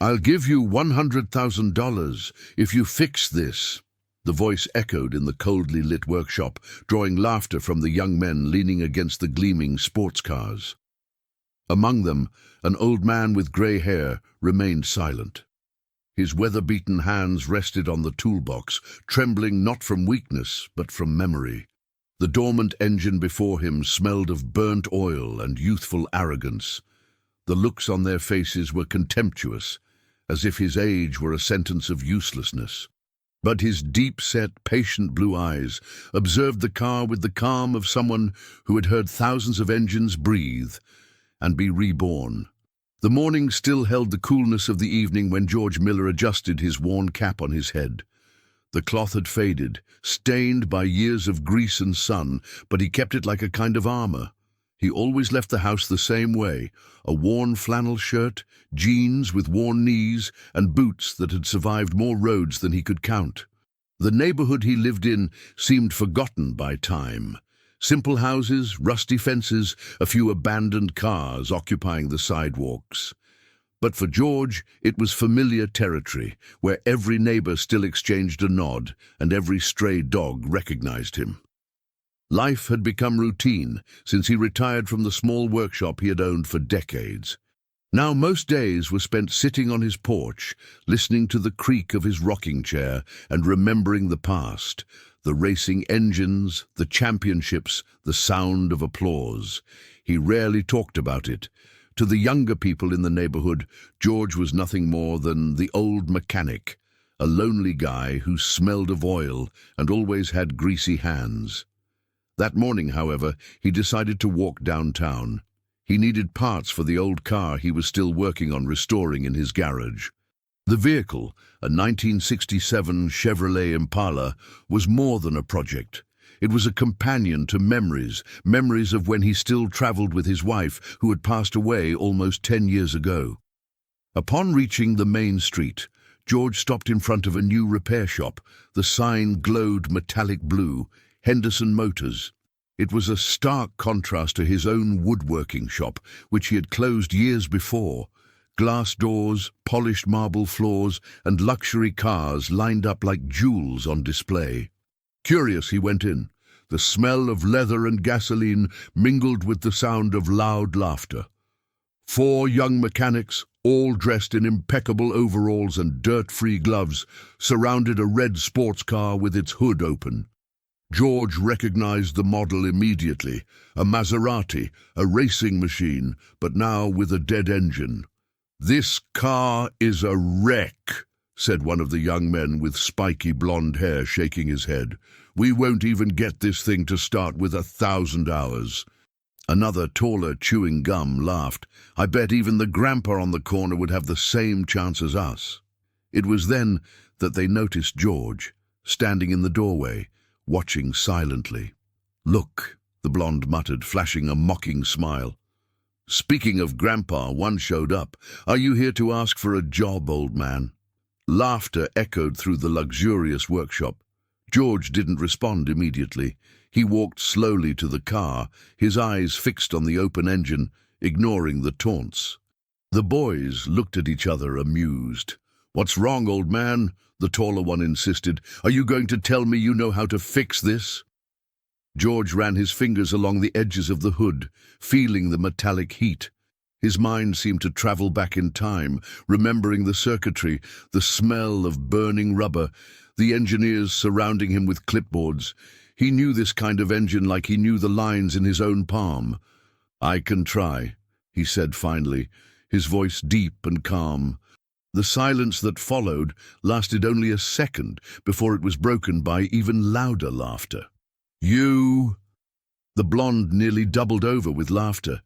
"I'll give you $100,000 if you fix this." The voice echoed in the coldly lit workshop, drawing laughter from the young men leaning against the gleaming sports cars. Among them, an old man with grey hair remained silent. His weather-beaten hands rested on the toolbox, trembling not from weakness but from memory. The dormant engine before him smelled of burnt oil and youthful arrogance. The looks on their faces were contemptuous, as if his age were a sentence of uselessness. But his deep-set, patient blue eyes observed the car with the calm of someone who had heard thousands of engines breathe and be reborn. The morning still held the coolness of the evening when George Miller adjusted his worn cap on his head. The cloth had faded, stained by years of grease and sun, but he kept it like a kind of armor. He always left the house the same way, a worn flannel shirt, jeans with worn knees, and boots that had survived more roads than he could count. The neighborhood he lived in seemed forgotten by time. Simple houses, rusty fences, a few abandoned cars occupying the sidewalks. But for George, it was familiar territory, where every neighbor still exchanged a nod and every stray dog recognized him. Life had become routine since he retired from the small workshop he had owned for decades. Now most days were spent sitting on his porch, listening to the creak of his rocking chair and remembering the past, the racing engines, the championships, the sound of applause. He rarely talked about it. To the younger people in the neighborhood, George was nothing more than the old mechanic, a lonely guy who smelled of oil and always had greasy hands. That morning, however, he decided to walk downtown. He needed parts for the old car he was still working on restoring in his garage. The vehicle, a 1967 Chevrolet Impala, was more than a project. It was a companion to memories of when he still traveled with his wife, who had passed away almost 10 years ago. Upon reaching the main street, George stopped in front of a new repair shop. The sign glowed metallic blue, Henderson Motors. It was a stark contrast to his own woodworking shop, which he had closed years before. Glass doors, polished marble floors, and luxury cars lined up like jewels on display. Curious, he went in. The smell of leather and gasoline mingled with the sound of loud laughter. 4 young mechanics, all dressed in impeccable overalls and dirt-free gloves, surrounded a red sports car with its hood open. George recognized the model immediately, a Maserati, a racing machine, but now with a dead engine. "This car is a wreck," said one of the young men with spiky blonde hair, shaking his head. "We won't even get this thing to start with 1,000 hours. Another, taller, chewing gum, laughed. "I bet even the grandpa on the corner would have the same chance as us." It was then that they noticed George, standing in the doorway, watching silently. "Look," the blonde muttered, flashing a mocking smile. "Speaking of grandpa, one showed up. Are you here to ask for a job, old man?" Laughter echoed through the luxurious workshop. George didn't respond immediately. He walked slowly to the car, his eyes fixed on the open engine, ignoring the taunts. The boys looked at each other, amused. "What's wrong, old man?" the taller one insisted. "Are you going to tell me you know how to fix this?" George ran his fingers along the edges of the hood, feeling the metallic heat. His mind seemed to travel back in time, remembering the circuitry, the smell of burning rubber, the engineers surrounding him with clipboards. He knew this kind of engine like he knew the lines in his own palm. "I can try," he said finally, his voice deep and calm. The silence that followed lasted only a second before it was broken by even louder laughter. "You—" The blonde nearly doubled over with laughter.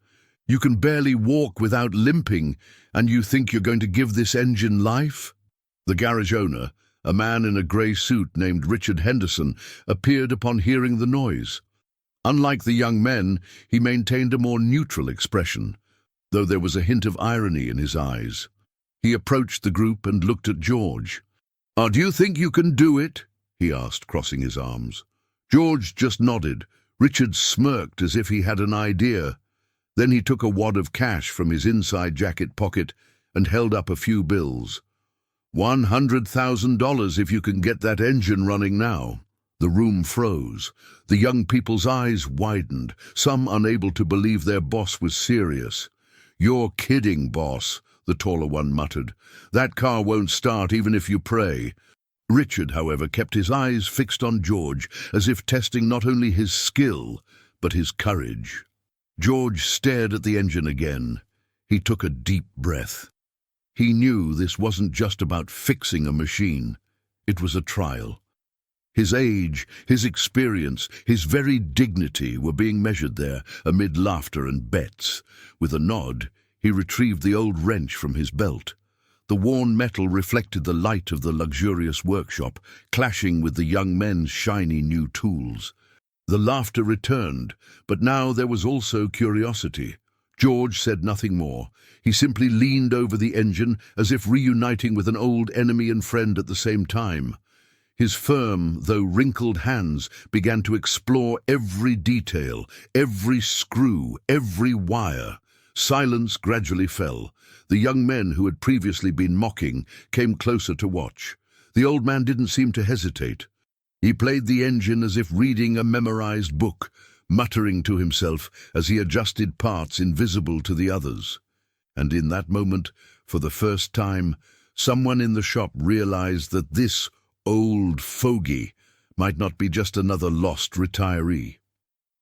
"You can barely walk without limping, and you think you're going to give this engine life?" The garage owner, a man in a grey suit named Richard Henderson, appeared upon hearing the noise. Unlike the young men, he maintained a more neutral expression, though there was a hint of irony in his eyes. He approached the group and looked at George. "Do you think you can do it?" he asked, crossing his arms. George just nodded. Richard smirked as if he had an idea. Then he took a wad of cash from his inside jacket pocket and held up a few bills. $100,000 if you can get that engine running now. The room froze. The young people's eyes widened, some unable to believe their boss was serious. "You're kidding, boss," the taller one muttered. "That car won't start even if you pray." Richard, however, kept his eyes fixed on George, as if testing not only his skill, but his courage. George stared at the engine again. He took a deep breath. He knew this wasn't just about fixing a machine. It was a trial. His age, his experience, his very dignity were being measured there, amid laughter and bets. With a nod, he retrieved the old wrench from his belt. The worn metal reflected the light of the luxurious workshop, clashing with the young men's shiny new tools. The laughter returned, but now there was also curiosity. George said nothing more. He simply leaned over the engine, as if reuniting with an old enemy and friend at the same time. His firm, though wrinkled hands began to explore every detail, every screw, every wire. Silence gradually fell. The young men who had previously been mocking came closer to watch. The old man didn't seem to hesitate. He played the engine as if reading a memorized book, muttering to himself as he adjusted parts invisible to the others. And in that moment, for the first time, someone in the shop realized that this old fogey might not be just another lost retiree.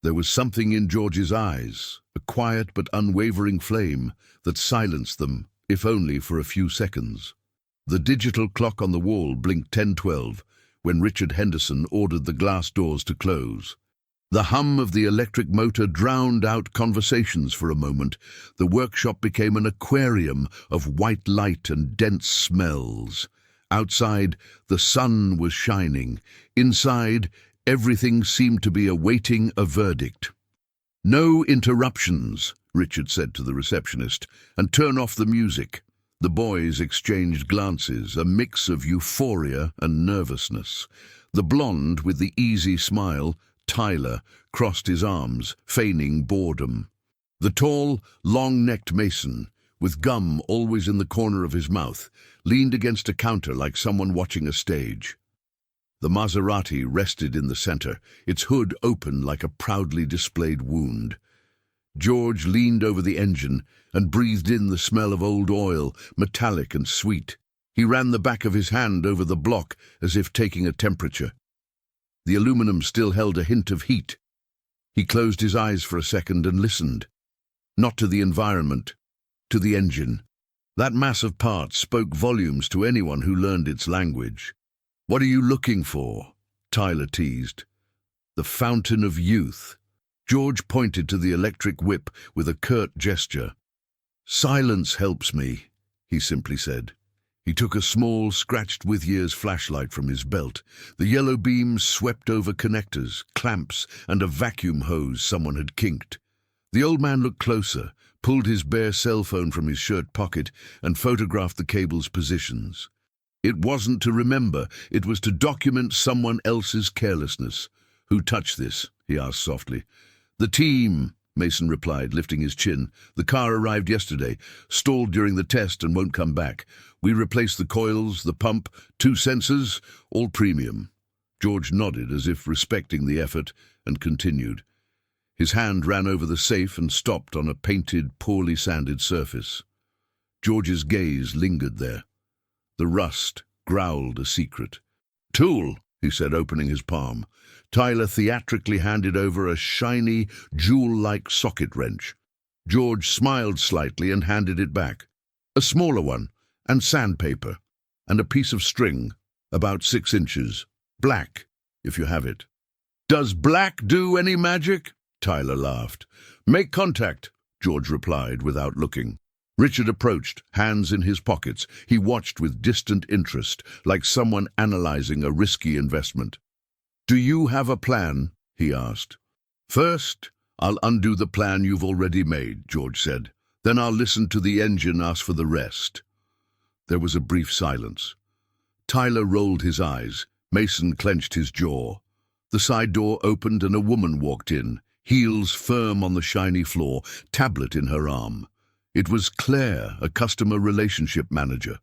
There was something in George's eyes, a quiet but unwavering flame that silenced them, if only for a few seconds. The digital clock on the wall blinked 10:12 when Richard Henderson ordered the glass doors to close. The hum of the electric motor drowned out conversations for a moment. The workshop became an aquarium of white light and dense smells. Outside, the sun was shining. Inside, everything seemed to be awaiting a verdict. "No interruptions," Richard said to the receptionist, "and turn off the music." The boys exchanged glances, a mix of euphoria and nervousness. The blonde, with the easy smile, Tyler, crossed his arms, feigning boredom. The tall, long-necked Mason, with gum always in the corner of his mouth, leaned against a counter like someone watching a stage. The Maserati rested in the center, its hood open like a proudly displayed wound. George leaned over the engine and breathed in the smell of old oil, metallic and sweet. He ran the back of his hand over the block as if taking a temperature. The aluminum still held a hint of heat. He closed his eyes for a second and listened. Not to the environment, to the engine. That mass of parts spoke volumes to anyone who learned its language. "What are you looking for?" Tyler teased. "The fountain of youth." George pointed to the electric whip with a curt gesture. "Silence helps me," he simply said. He took a small, scratched with years flashlight from his belt. The yellow beams swept over connectors, clamps, and a vacuum hose someone had kinked. The old man looked closer, pulled his bare cell phone from his shirt pocket, and photographed the cable's positions. It wasn't to remember, it was to document someone else's carelessness. "Who touched this?" he asked softly. "The team," Mason replied, lifting his chin. "The car arrived yesterday, stalled during the test and won't come back. We replaced the coils, the pump, 2 sensors, all premium." George nodded as if respecting the effort and continued. His hand ran over the safe and stopped on a painted, poorly sanded surface. George's gaze lingered there. The rust growled a secret. "Tool," he said, opening his palm. Tyler theatrically handed over a shiny, jewel-like socket wrench. George smiled slightly and handed it back. "A smaller one, and sandpaper, and a piece of string, about 6 inches. Black, if you have it." "Does black do any magic?" Tyler laughed. "Make contact," George replied without looking. Richard approached, hands in his pockets. He watched with distant interest, like someone analyzing a risky investment. "Do you have a plan?" he asked. "First, I'll undo the plan you've already made," George said. "Then I'll listen to the engine ask for the rest." There was a brief silence. Tyler rolled his eyes. Mason clenched his jaw. The side door opened and a woman walked in, heels firm on the shiny floor, tablet in her arm. It was Claire, a customer relationship manager.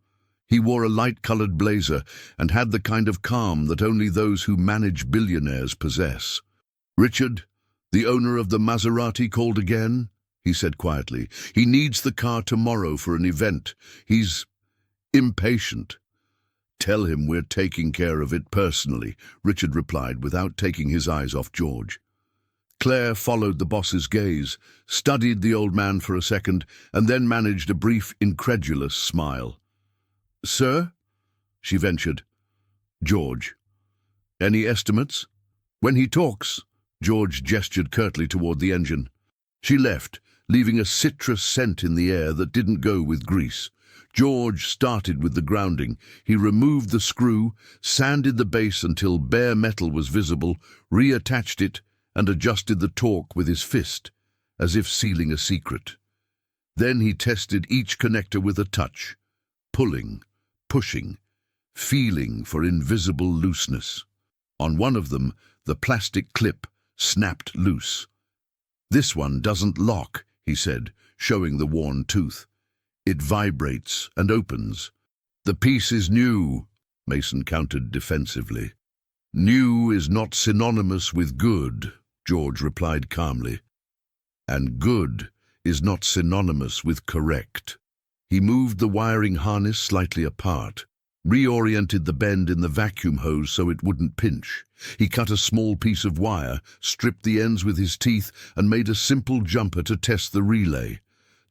He wore a light-colored blazer and had the kind of calm that only those who manage billionaires possess. "Richard, the owner of the Maserati, called again," he said quietly. "He needs the car tomorrow for an event. He's impatient." "Tell him we're taking care of it personally," Richard replied without taking his eyes off George. Claire followed the boss's gaze, studied the old man for a second, and then managed a brief, incredulous smile. "Sir?" she ventured. "George. Any estimates?" "When he talks," George gestured curtly toward the engine. She left, leaving a citrus scent in the air that didn't go with grease. George started with the grounding. He removed the screw, sanded the base until bare metal was visible, reattached it, and adjusted the torque with his fist, as if sealing a secret. Then he tested each connector with a touch, pulling, pushing, feeling for invisible looseness. On one of them, the plastic clip snapped loose. "This one doesn't lock," he said, showing the worn tooth. "It vibrates and opens." "The piece is new," Mason countered defensively. "New is not synonymous with good," George replied calmly. "And good is not synonymous with correct." He moved the wiring harness slightly apart, reoriented the bend in the vacuum hose so it wouldn't pinch. He cut a small piece of wire, stripped the ends with his teeth, and made a simple jumper to test the relay.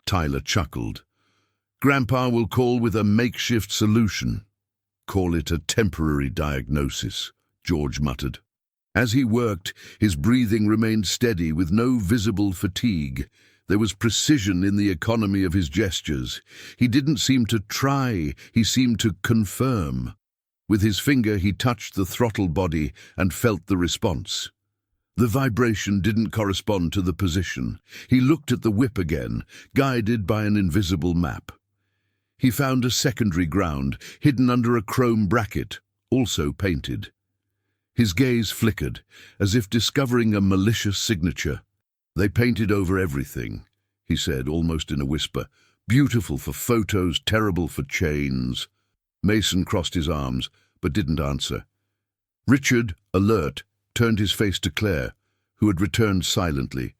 Tyler chuckled. "Grandpa will call with a makeshift solution." "Call it a temporary diagnosis," George muttered. As he worked, his breathing remained steady with no visible fatigue. There was precision in the economy of his gestures. He didn't seem to try, he seemed to confirm. With his finger he touched the throttle body and felt the response. The vibration didn't correspond to the position. He looked at the whip again, guided by an invisible map. He found a secondary ground, hidden under a chrome bracket, also painted. His gaze flickered, as if discovering a malicious signature. "They painted over everything," he said, almost in a whisper. "Beautiful for photos, terrible for chains." Mason crossed his arms, but didn't answer. Richard, alert, turned his face to Claire, who had returned silently.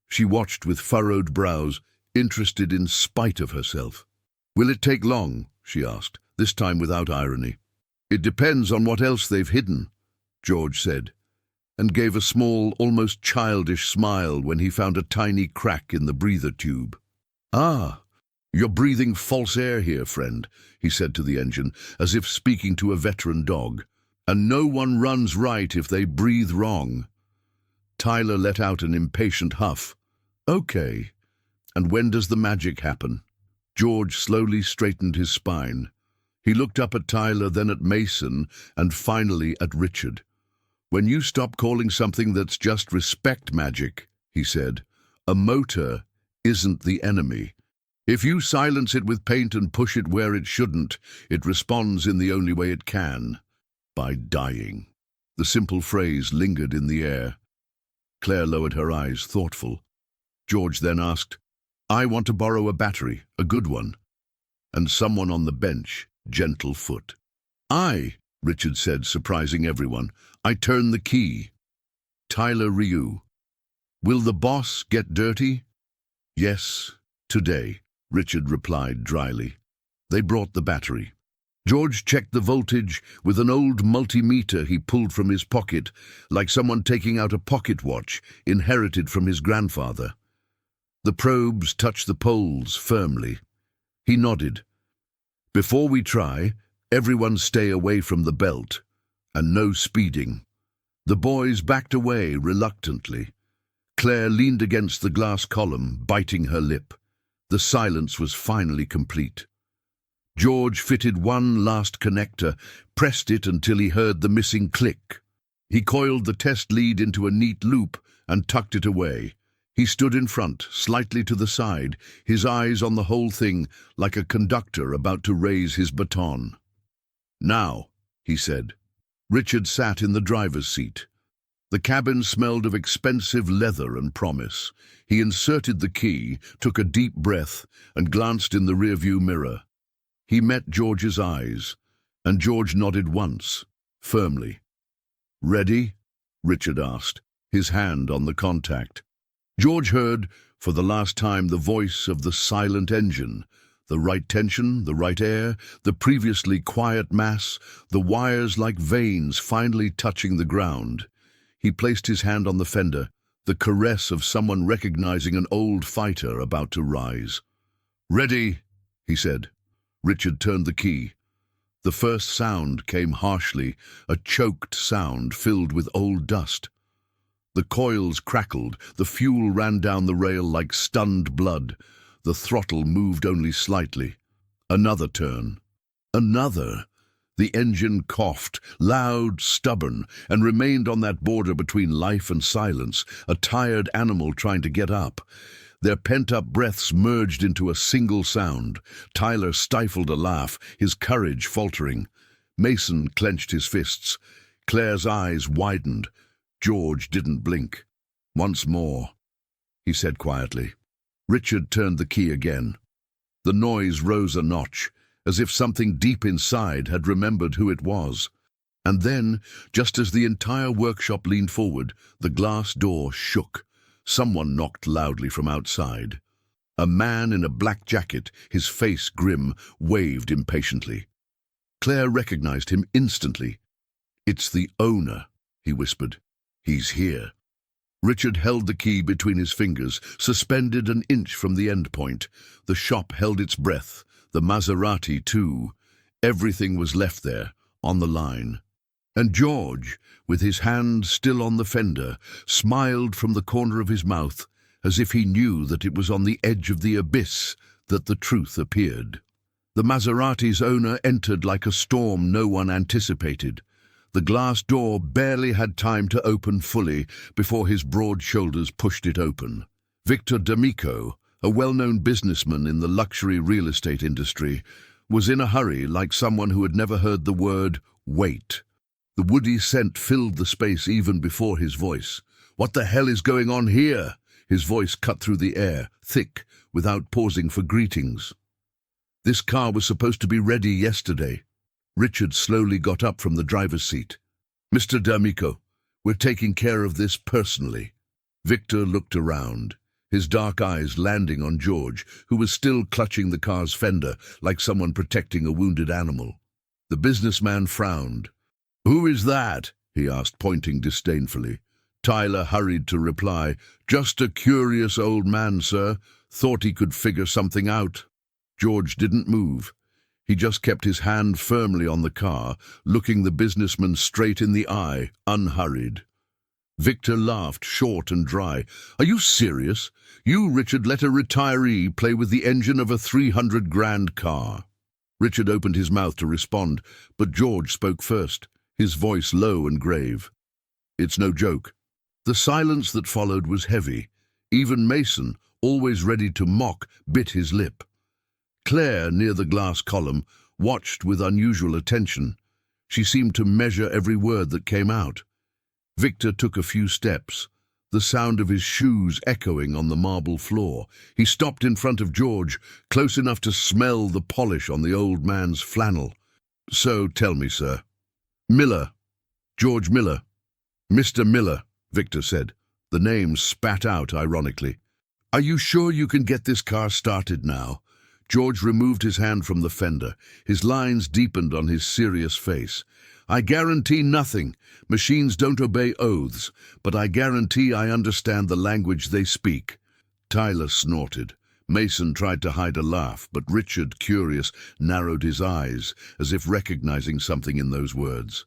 She watched with furrowed brows, interested in spite of herself. "Will it take long?" she asked, this time without irony. "It depends on what else they've hidden," George said, and gave a small, almost childish smile when he found a tiny crack in the breather tube. "Ah, you're breathing false air here, friend," he said to the engine, as if speaking to a veteran dog. "And no one runs right if they breathe wrong." Tyler let out an impatient huff. "Okay, and when does the magic happen?" George slowly straightened his spine. He looked up at Tyler, then at Mason, and finally at Richard. "When you stop calling something that's just respect magic," he said, "a motor isn't the enemy. If you silence it with paint and push it where it shouldn't, it responds in the only way it can, by dying." The simple phrase lingered in the air. Claire lowered her eyes, thoughtful. George then asked, "I want to borrow a battery, a good one." And someone on the bench, gentle foot. "I," Richard said, surprising everyone. "I turn the key." Tyler Ryu. "Will the boss get dirty?" "Yes, today," Richard replied dryly. They brought the battery. George checked the voltage with an old multimeter he pulled from his pocket, like someone taking out a pocket watch inherited from his grandfather. The probes touched the poles firmly. He nodded. "Before we try, everyone stay away from the belt, and no speeding." The boys backed away reluctantly. Claire leaned against the glass column, biting her lip. The silence was finally complete. George fitted one last connector, pressed it until he heard the missing click. He coiled the test lead into a neat loop and tucked it away. He stood in front, slightly to the side, his eyes on the whole thing, like a conductor about to raise his baton. "Now," he said. Richard sat in the driver's seat. The cabin smelled of expensive leather and promise. He inserted the key, took a deep breath, and glanced in the rearview mirror. He met George's eyes, and George nodded once, firmly. "Ready?" Richard asked, his hand on the contact. George heard, for the last time, the voice of the silent engine. The right tension, the right air, the previously quiet mass, the wires like veins finally touching the ground. He placed his hand on the fender, the caress of someone recognizing an old fighter about to rise. "Ready," he said. Richard turned the key. The first sound came harshly, a choked sound filled with old dust. The coils crackled, the fuel ran down the rail like stunned blood. The throttle moved only slightly. Another turn. Another. The engine coughed, loud, stubborn, and remained on that border between life and silence, a tired animal trying to get up. Their pent-up breaths merged into a single sound. Tyler stifled a laugh, his courage faltering. Mason clenched his fists. Claire's eyes widened. George didn't blink. "Once more," he said quietly. Richard turned the key again. The noise rose a notch, as if something deep inside had remembered who it was. And then, just as the entire workshop leaned forward, the glass door shook. Someone knocked loudly from outside. A man in a black jacket, his face grim, waved impatiently. Claire recognized him instantly. "It's the owner," he whispered. "He's here." Richard held the key between his fingers, suspended an inch from the end point. The shop held its breath, the Maserati too. Everything was left there, on the line. And George, with his hand still on the fender, smiled from the corner of his mouth, as if he knew that it was on the edge of the abyss that the truth appeared. The Maserati's owner entered like a storm no one anticipated. The glass door barely had time to open fully before his broad shoulders pushed it open. Victor D'Amico, a well-known businessman in the luxury real estate industry, was in a hurry like someone who had never heard the word wait. The woody scent filled the space even before his voice. "What the hell is going on here?" His voice cut through the air, thick, without pausing for greetings. "This car was supposed to be ready yesterday." Richard slowly got up from the driver's seat. "Mr. D'Amico, we're taking care of this personally." Victor looked around, his dark eyes landing on George, who was still clutching the car's fender like someone protecting a wounded animal. The businessman frowned. "Who is that?" he asked, pointing disdainfully. Tyler hurried to reply, "Just a curious old man, sir. Thought he could figure something out." George didn't move. He just kept his hand firmly on the car, looking the businessman straight in the eye, unhurried. Victor laughed, short and dry. "Are you serious? You, Richard, let a retiree play with the engine of a 300 grand car?" Richard opened his mouth to respond, but George spoke first, his voice low and grave. "It's no joke." The silence that followed was heavy. Even Mason, always ready to mock, bit his lip. Claire, near the glass column, watched with unusual attention. She seemed to measure every word that came out. Victor took a few steps, the sound of his shoes echoing on the marble floor. He stopped in front of George, close enough to smell the polish on the old man's flannel. "So tell me, sir." "Miller. George Miller." "Mr. Miller," Victor said. The name spat out ironically. "Are you sure you can get this car started now?" George removed his hand from the fender. His lines deepened on his serious face. "I guarantee nothing. Machines don't obey oaths, but I guarantee I understand the language they speak." Tyler snorted. Mason tried to hide a laugh, but Richard, curious, narrowed his eyes, as if recognizing something in those words.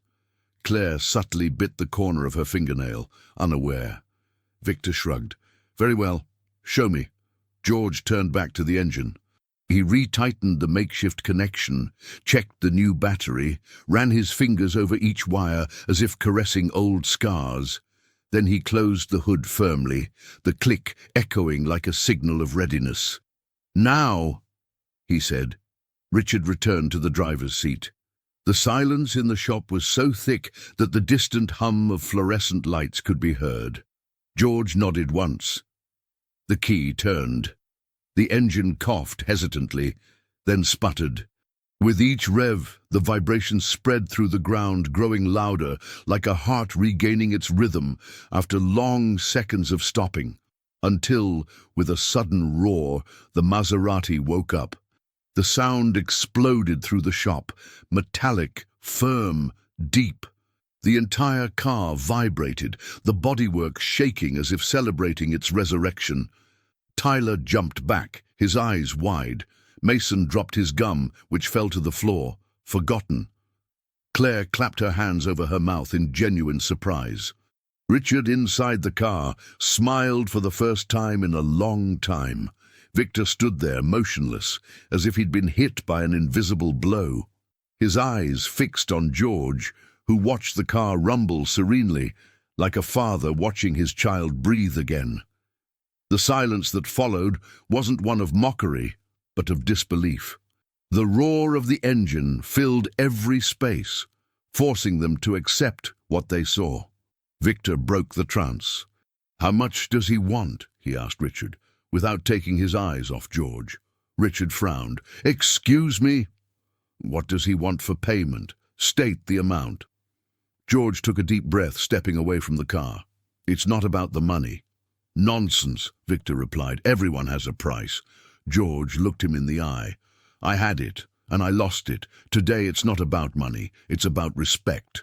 Claire subtly bit the corner of her fingernail, unaware. Victor shrugged. "Very well. Show me." George turned back to the engine. He retightened the makeshift connection, checked the new battery, ran his fingers over each wire as if caressing old scars. Then he closed the hood firmly, the click echoing like a signal of readiness. "Now," he said. Richard returned to the driver's seat. The silence in the shop was so thick that the distant hum of fluorescent lights could be heard. George nodded once. The key turned. The engine coughed hesitantly, then sputtered. With each rev, the vibration spread through the ground, growing louder, like a heart regaining its rhythm after long seconds of stopping, until, with a sudden roar, the Maserati woke up. The sound exploded through the shop, metallic, firm, deep. The entire car vibrated, the bodywork shaking as if celebrating its resurrection. Tyler jumped back, his eyes wide. Mason dropped his gum, which fell to the floor, forgotten. Claire clapped her hands over her mouth in genuine surprise. Richard, inside the car, smiled for the first time in a long time. Victor stood there, motionless, as if he'd been hit by an invisible blow. His eyes fixed on George, who watched the car rumble serenely, like a father watching his child breathe again. The silence that followed wasn't one of mockery, but of disbelief. The roar of the engine filled every space, forcing them to accept what they saw. Victor broke the trance. "How much does he want?" he asked Richard, without taking his eyes off George. Richard frowned. "Excuse me?" "What does he want for payment? State the amount." George took a deep breath, stepping away from the car. "It's not about the money." "Nonsense," Victor replied. "Everyone has a price." George looked him in the eye. "I had it, and I lost it. Today it's not about money, it's about respect."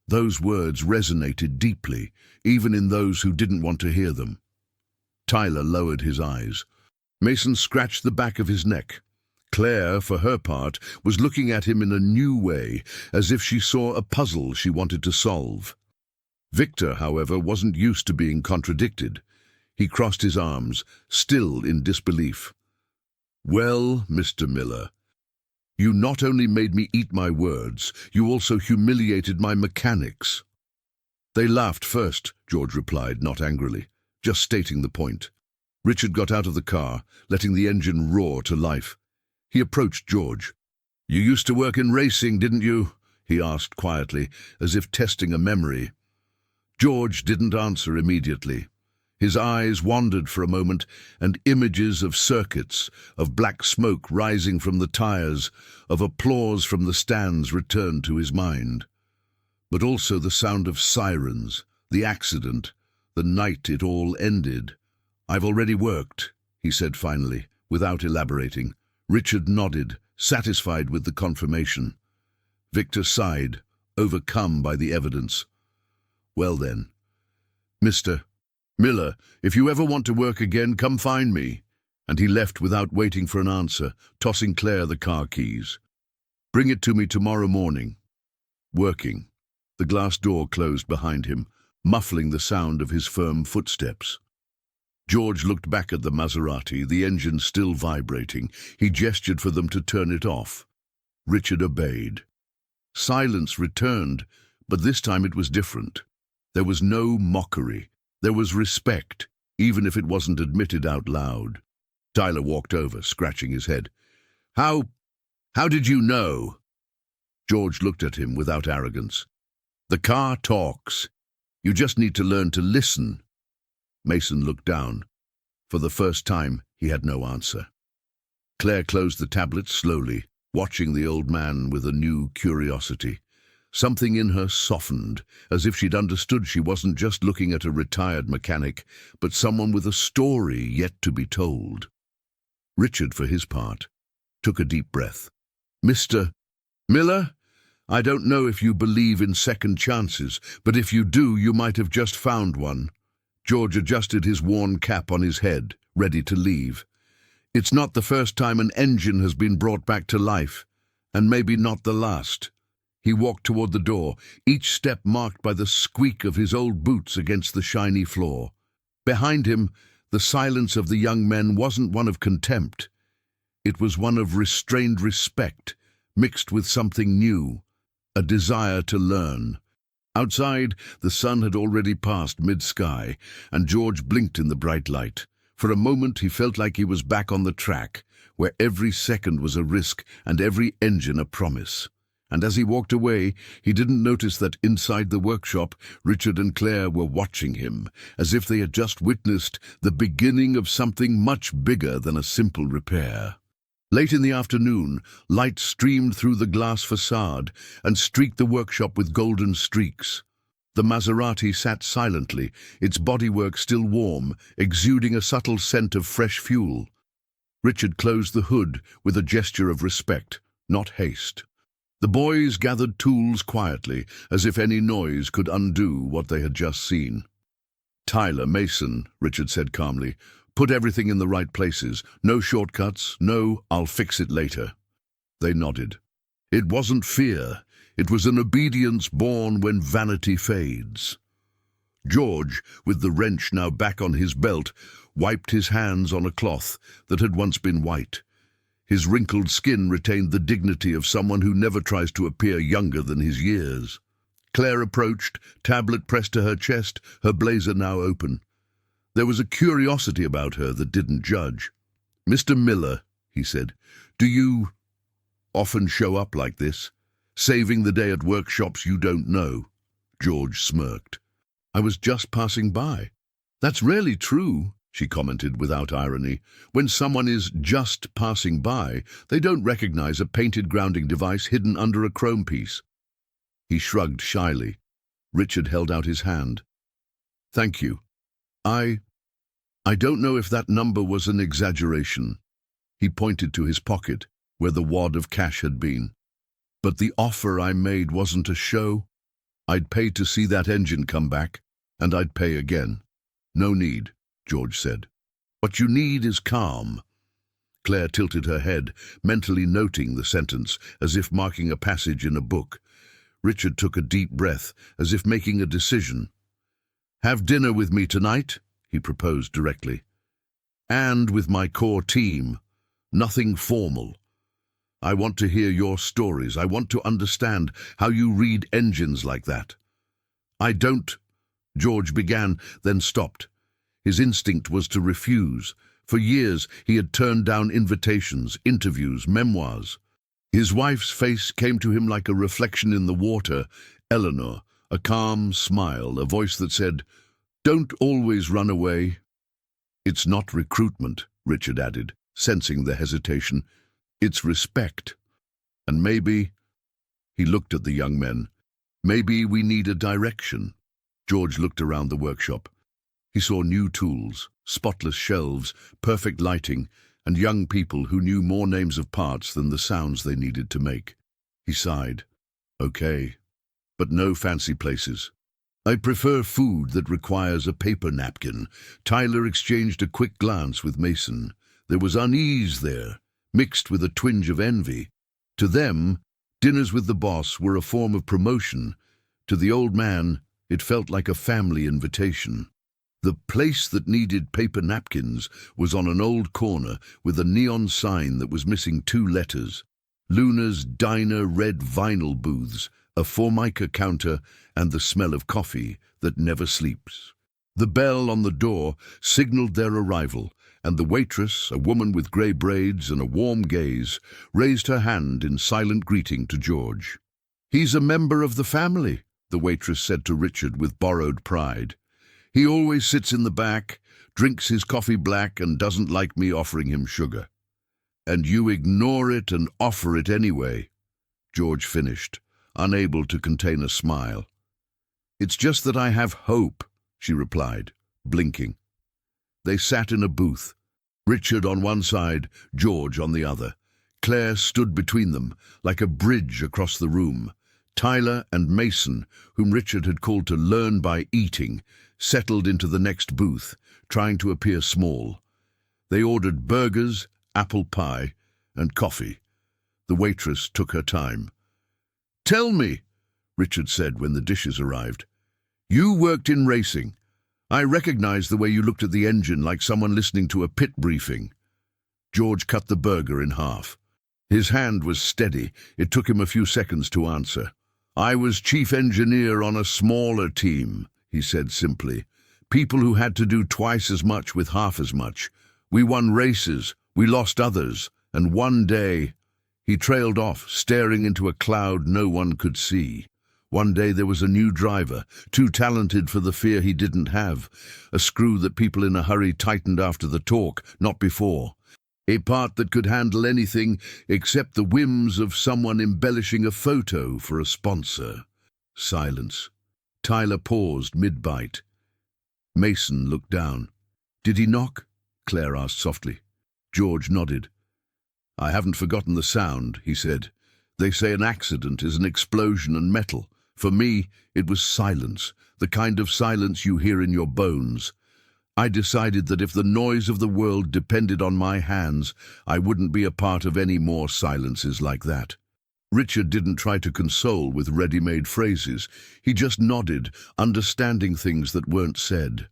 Those words resonated deeply, even in those who didn't want to hear them. Tyler lowered his eyes. Mason scratched the back of his neck. Claire, for her part, was looking at him in a new way, as if she saw a puzzle she wanted to solve. Victor, however, wasn't used to being contradicted. He crossed his arms, still in disbelief. "Well, Mr. Miller, you not only made me eat my words, you also humiliated my mechanics." "They laughed first," George replied, not angrily, just stating the point. Richard got out of the car, letting the engine roar to life. He approached George. "You used to work in racing, didn't you?" he asked quietly, as if testing a memory. George didn't answer immediately. His eyes wandered for a moment, and images of circuits, of black smoke rising from the tires, of applause from the stands returned to his mind. But also the sound of sirens, the accident, the night it all ended. "I've already worked," he said finally, without elaborating. Richard nodded, satisfied with the confirmation. Victor sighed, overcome by the evidence. "Well then, Mr. Miller, if you ever want to work again, come find me." And he left without waiting for an answer, tossing Claire the car keys. "Bring it to me tomorrow morning." Working. The glass door closed behind him, muffling the sound of his firm footsteps. George looked back at the Maserati, the engine still vibrating. He gestured for them to turn it off. Richard obeyed. Silence returned, but this time it was different. There was no mockery. There was respect, even if it wasn't admitted out loud. Tyler walked over, scratching his head. How did you know?" George looked at him without arrogance. "The car talks. You just need to learn to listen." Mason looked down. For the first time, he had no answer. Claire closed the tablet slowly, watching the old man with a new curiosity. Something in her softened, as if she'd understood she wasn't just looking at a retired mechanic, but someone with a story yet to be told. Richard, for his part, took a deep breath. "Mr. Miller, I don't know if you believe in second chances, but if you do, you might have just found one." George adjusted his worn cap on his head, ready to leave. "It's not the first time an engine has been brought back to life, and maybe not the last." He walked toward the door, each step marked by the squeak of his old boots against the shiny floor. Behind him, the silence of the young men wasn't one of contempt. It was one of restrained respect, mixed with something new, a desire to learn. Outside, the sun had already passed mid-sky, and George blinked in the bright light. For a moment he felt like he was back on the track, where every second was a risk and every engine a promise. And as he walked away, he didn't notice that inside the workshop, Richard and Claire were watching him, as if they had just witnessed the beginning of something much bigger than a simple repair. Late in the afternoon, light streamed through the glass facade and streaked the workshop with golden streaks. The Maserati sat silently, its bodywork still warm, exuding a subtle scent of fresh fuel. Richard closed the hood with a gesture of respect, not haste. The boys gathered tools quietly, as if any noise could undo what they had just seen. "Tyler, Mason," Richard said calmly, "put everything in the right places. No shortcuts, no, I'll fix it later." They nodded. It wasn't fear. It was an obedience born when vanity fades. George, with the wrench now back on his belt, wiped his hands on a cloth that had once been white. His wrinkled skin retained the dignity of someone who never tries to appear younger than his years. Claire approached, tablet pressed to her chest, her blazer now open. There was a curiosity about her that didn't judge. "Mr. Miller," he said, "do you often show up like this, saving the day at workshops you don't know?" George smirked. "I was just passing by." "That's rarely true," she commented without irony. "When someone is just passing by, they don't recognize a painted grounding device hidden under a chrome piece." He shrugged shyly. Richard held out his hand. "Thank you. I don't know if that number was an exaggeration." He pointed to his pocket, where the wad of cash had been. "But the offer I made wasn't a show. I'd pay to see that engine come back, and I'd pay again." "No need," George said. "What you need is calm." Claire tilted her head, mentally noting the sentence, as if marking a passage in a book. Richard took a deep breath, as if making a decision. "Have dinner with me tonight," he proposed directly. "And with my core team. Nothing formal. I want to hear your stories. I want to understand how you read engines like that." "I don't," George began, then stopped. His instinct was to refuse. For years he had turned down invitations, interviews, memoirs. His wife's face came to him like a reflection in the water, Eleanor, a calm smile, a voice that said, "Don't always run away." "It's not recruitment," Richard added, sensing the hesitation. "It's respect. And maybe," he looked at the young men, "maybe we need a direction." George looked around the workshop. He saw new tools, spotless shelves, perfect lighting, and young people who knew more names of parts than the sounds they needed to make. He sighed. "Okay, but no fancy places. I prefer food that requires a paper napkin." Tyler exchanged a quick glance with Mason. There was unease there, mixed with a twinge of envy. To them, dinners with the boss were a form of promotion. To the old man, it felt like a family invitation. The place that needed paper napkins was on an old corner with a neon sign that was missing 2 letters. Luna's Diner red vinyl booths, a Formica counter, and the smell of coffee that never sleeps. The bell on the door signaled their arrival, and the waitress, a woman with grey braids and a warm gaze, raised her hand in silent greeting to George. "He's a member of the family," the waitress said to Richard with borrowed pride. "He always sits in the back, drinks his coffee black, and doesn't like me offering him sugar." "And you ignore it and offer it anyway," George finished, unable to contain a smile. "It's just that I have hope," she replied, blinking. They sat in a booth, Richard on one side, George on the other. Claire stood between them, like a bridge across the room. Tyler and Mason, whom Richard had called to learn by eating, settled into the next booth, trying to appear small. They ordered burgers, apple pie, and coffee. The waitress took her time. "Tell me," Richard said when the dishes arrived. "You worked in racing. I recognized the way you looked at the engine like someone listening to a pit briefing." George cut the burger in half. His hand was steady. It took him a few seconds to answer. "I was chief engineer on a smaller team," he said simply. "People who had to do twice as much with half as much. We won races, we lost others, and one day—" He trailed off, staring into a cloud no one could see. One day there was a new driver, too talented for the fear he didn't have. A screw that people in a hurry tightened after the talk, not before. A part that could handle anything except the whims of someone embellishing a photo for a sponsor. Silence. Tyler paused mid-bite. Mason looked down. "Did he knock?" Claire asked softly. George nodded. "I haven't forgotten the sound," he said. "They say an accident is an explosion and metal. For me, it was silence, the kind of silence you hear in your bones. I decided that if the noise of the world depended on my hands, I wouldn't be a part of any more silences like that." Richard didn't try to console with ready-made phrases. He just nodded, understanding things that weren't said.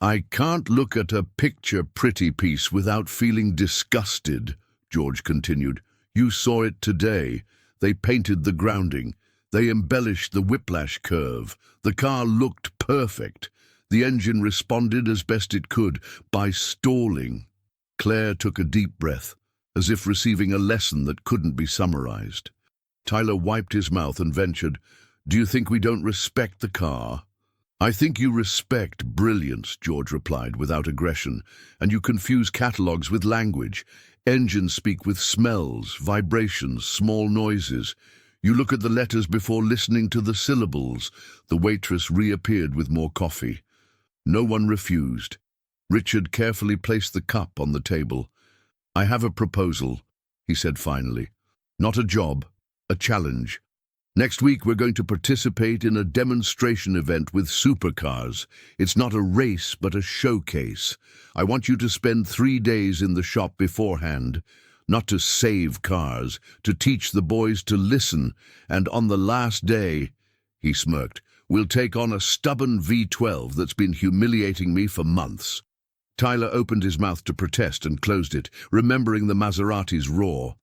"I can't look at a picture-pretty piece without feeling disgusted," George continued. "You saw it today. They painted the grounding. They embellished the whiplash curve. The car looked perfect. The engine responded as best it could, by stalling." Claire took a deep breath, as if receiving a lesson that couldn't be summarized. Tyler wiped his mouth and ventured, "Do you think we don't respect the car?" "I think you respect brilliance," George replied without aggression, "and you confuse catalogues with language. Engines speak with smells, vibrations, small noises. You look at the letters before listening to the syllables." The waitress reappeared with more coffee. No one refused. Richard carefully placed the cup on the table. "I have a proposal," he said finally. "Not a job, a challenge. Next week we're going to participate in a demonstration event with supercars. It's not a race, but a showcase. I want you to spend 3 days in the shop beforehand, not to save cars, to teach the boys to listen, and on the last day," he smirked, "we'll take on a stubborn V12 that's been humiliating me for months." Tyler opened his mouth to protest and closed it, remembering the Maserati's roar.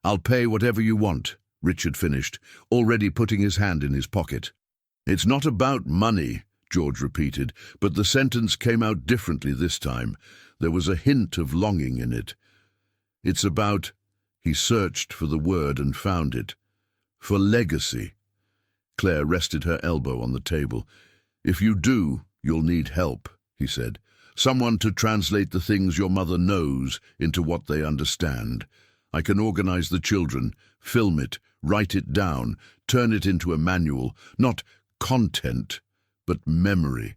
"I'll pay whatever you want," Richard finished, already putting his hand in his pocket. "It's not about money," George repeated, but the sentence came out differently this time. There was a hint of longing in it. "It's about—" He searched for the word and found it. "For legacy." Claire rested her elbow on the table. "If you do, you'll need help," he said. "Someone to translate the things your mother knows into what they understand. I can organize the children, film it, write it down, turn it into a manual, not content, but memory."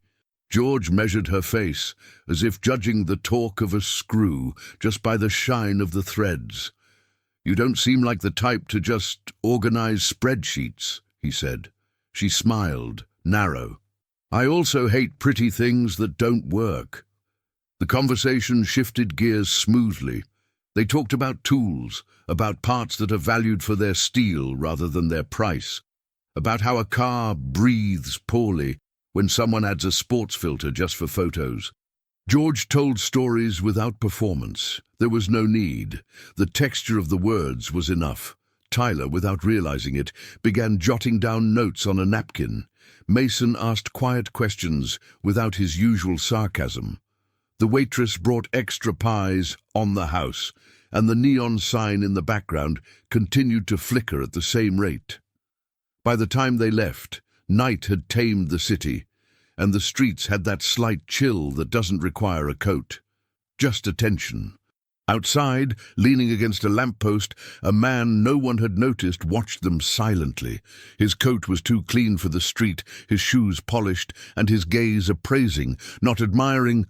George measured her face, as if judging the torque of a screw just by the shine of the threads. "You don't seem like the type to just organize spreadsheets," he said. She smiled, narrow. "I also hate pretty things that don't work." The conversation shifted gears smoothly. They talked about tools, about parts that are valued for their steel rather than their price, about how a car breathes poorly when someone adds a sports filter just for photos. George told stories without performance. There was no need. The texture of the words was enough. Tyler, without realizing it, began jotting down notes on a napkin. Mason asked quiet questions without his usual sarcasm. The waitress brought extra pies on the house, and the neon sign in the background continued to flicker at the same rate. By the time they left, night had tamed the city, and the streets had that slight chill that doesn't require a coat. Just attention. Outside, leaning against a lamppost, a man no one had noticed watched them silently. His coat was too clean for the street, his shoes polished, and his gaze appraising, not admiring.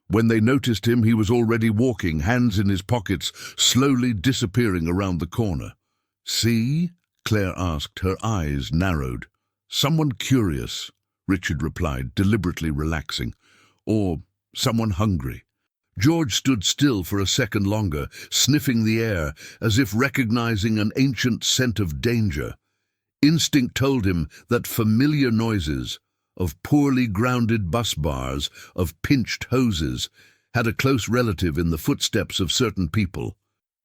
When they noticed him, he was already walking, hands in his pockets, slowly disappearing around the corner. "See?" Claire asked, her eyes narrowed. "Someone curious," Richard replied, deliberately relaxing. "Or someone hungry." George stood still for a second longer, sniffing the air, as if recognizing an ancient scent of danger. Instinct told him that familiar noises, of poorly grounded bus bars, of pinched hoses, had a close relative in the footsteps of certain people.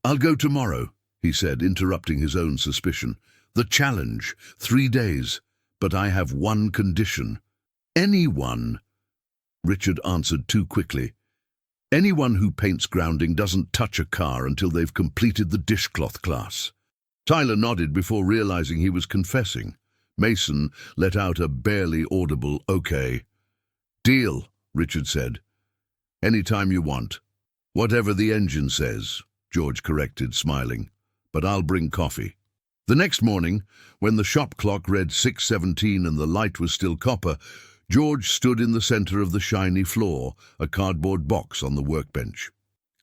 "I'll go tomorrow," he said, interrupting his own suspicion. "The challenge, 3 days, but I have one condition." "Anyone," Richard answered too quickly. "Anyone who paints grounding doesn't touch a car until they've completed the dishcloth class." Tyler nodded before realizing he was confessing. Mason let out a barely audible "okay." "Deal," Richard said. "Any time you want." "Whatever the engine says," George corrected, smiling. "But I'll bring coffee." The next morning, when the shop clock read 6:17 and the light was still copper, George stood in the center of the shiny floor, a cardboard box on the workbench.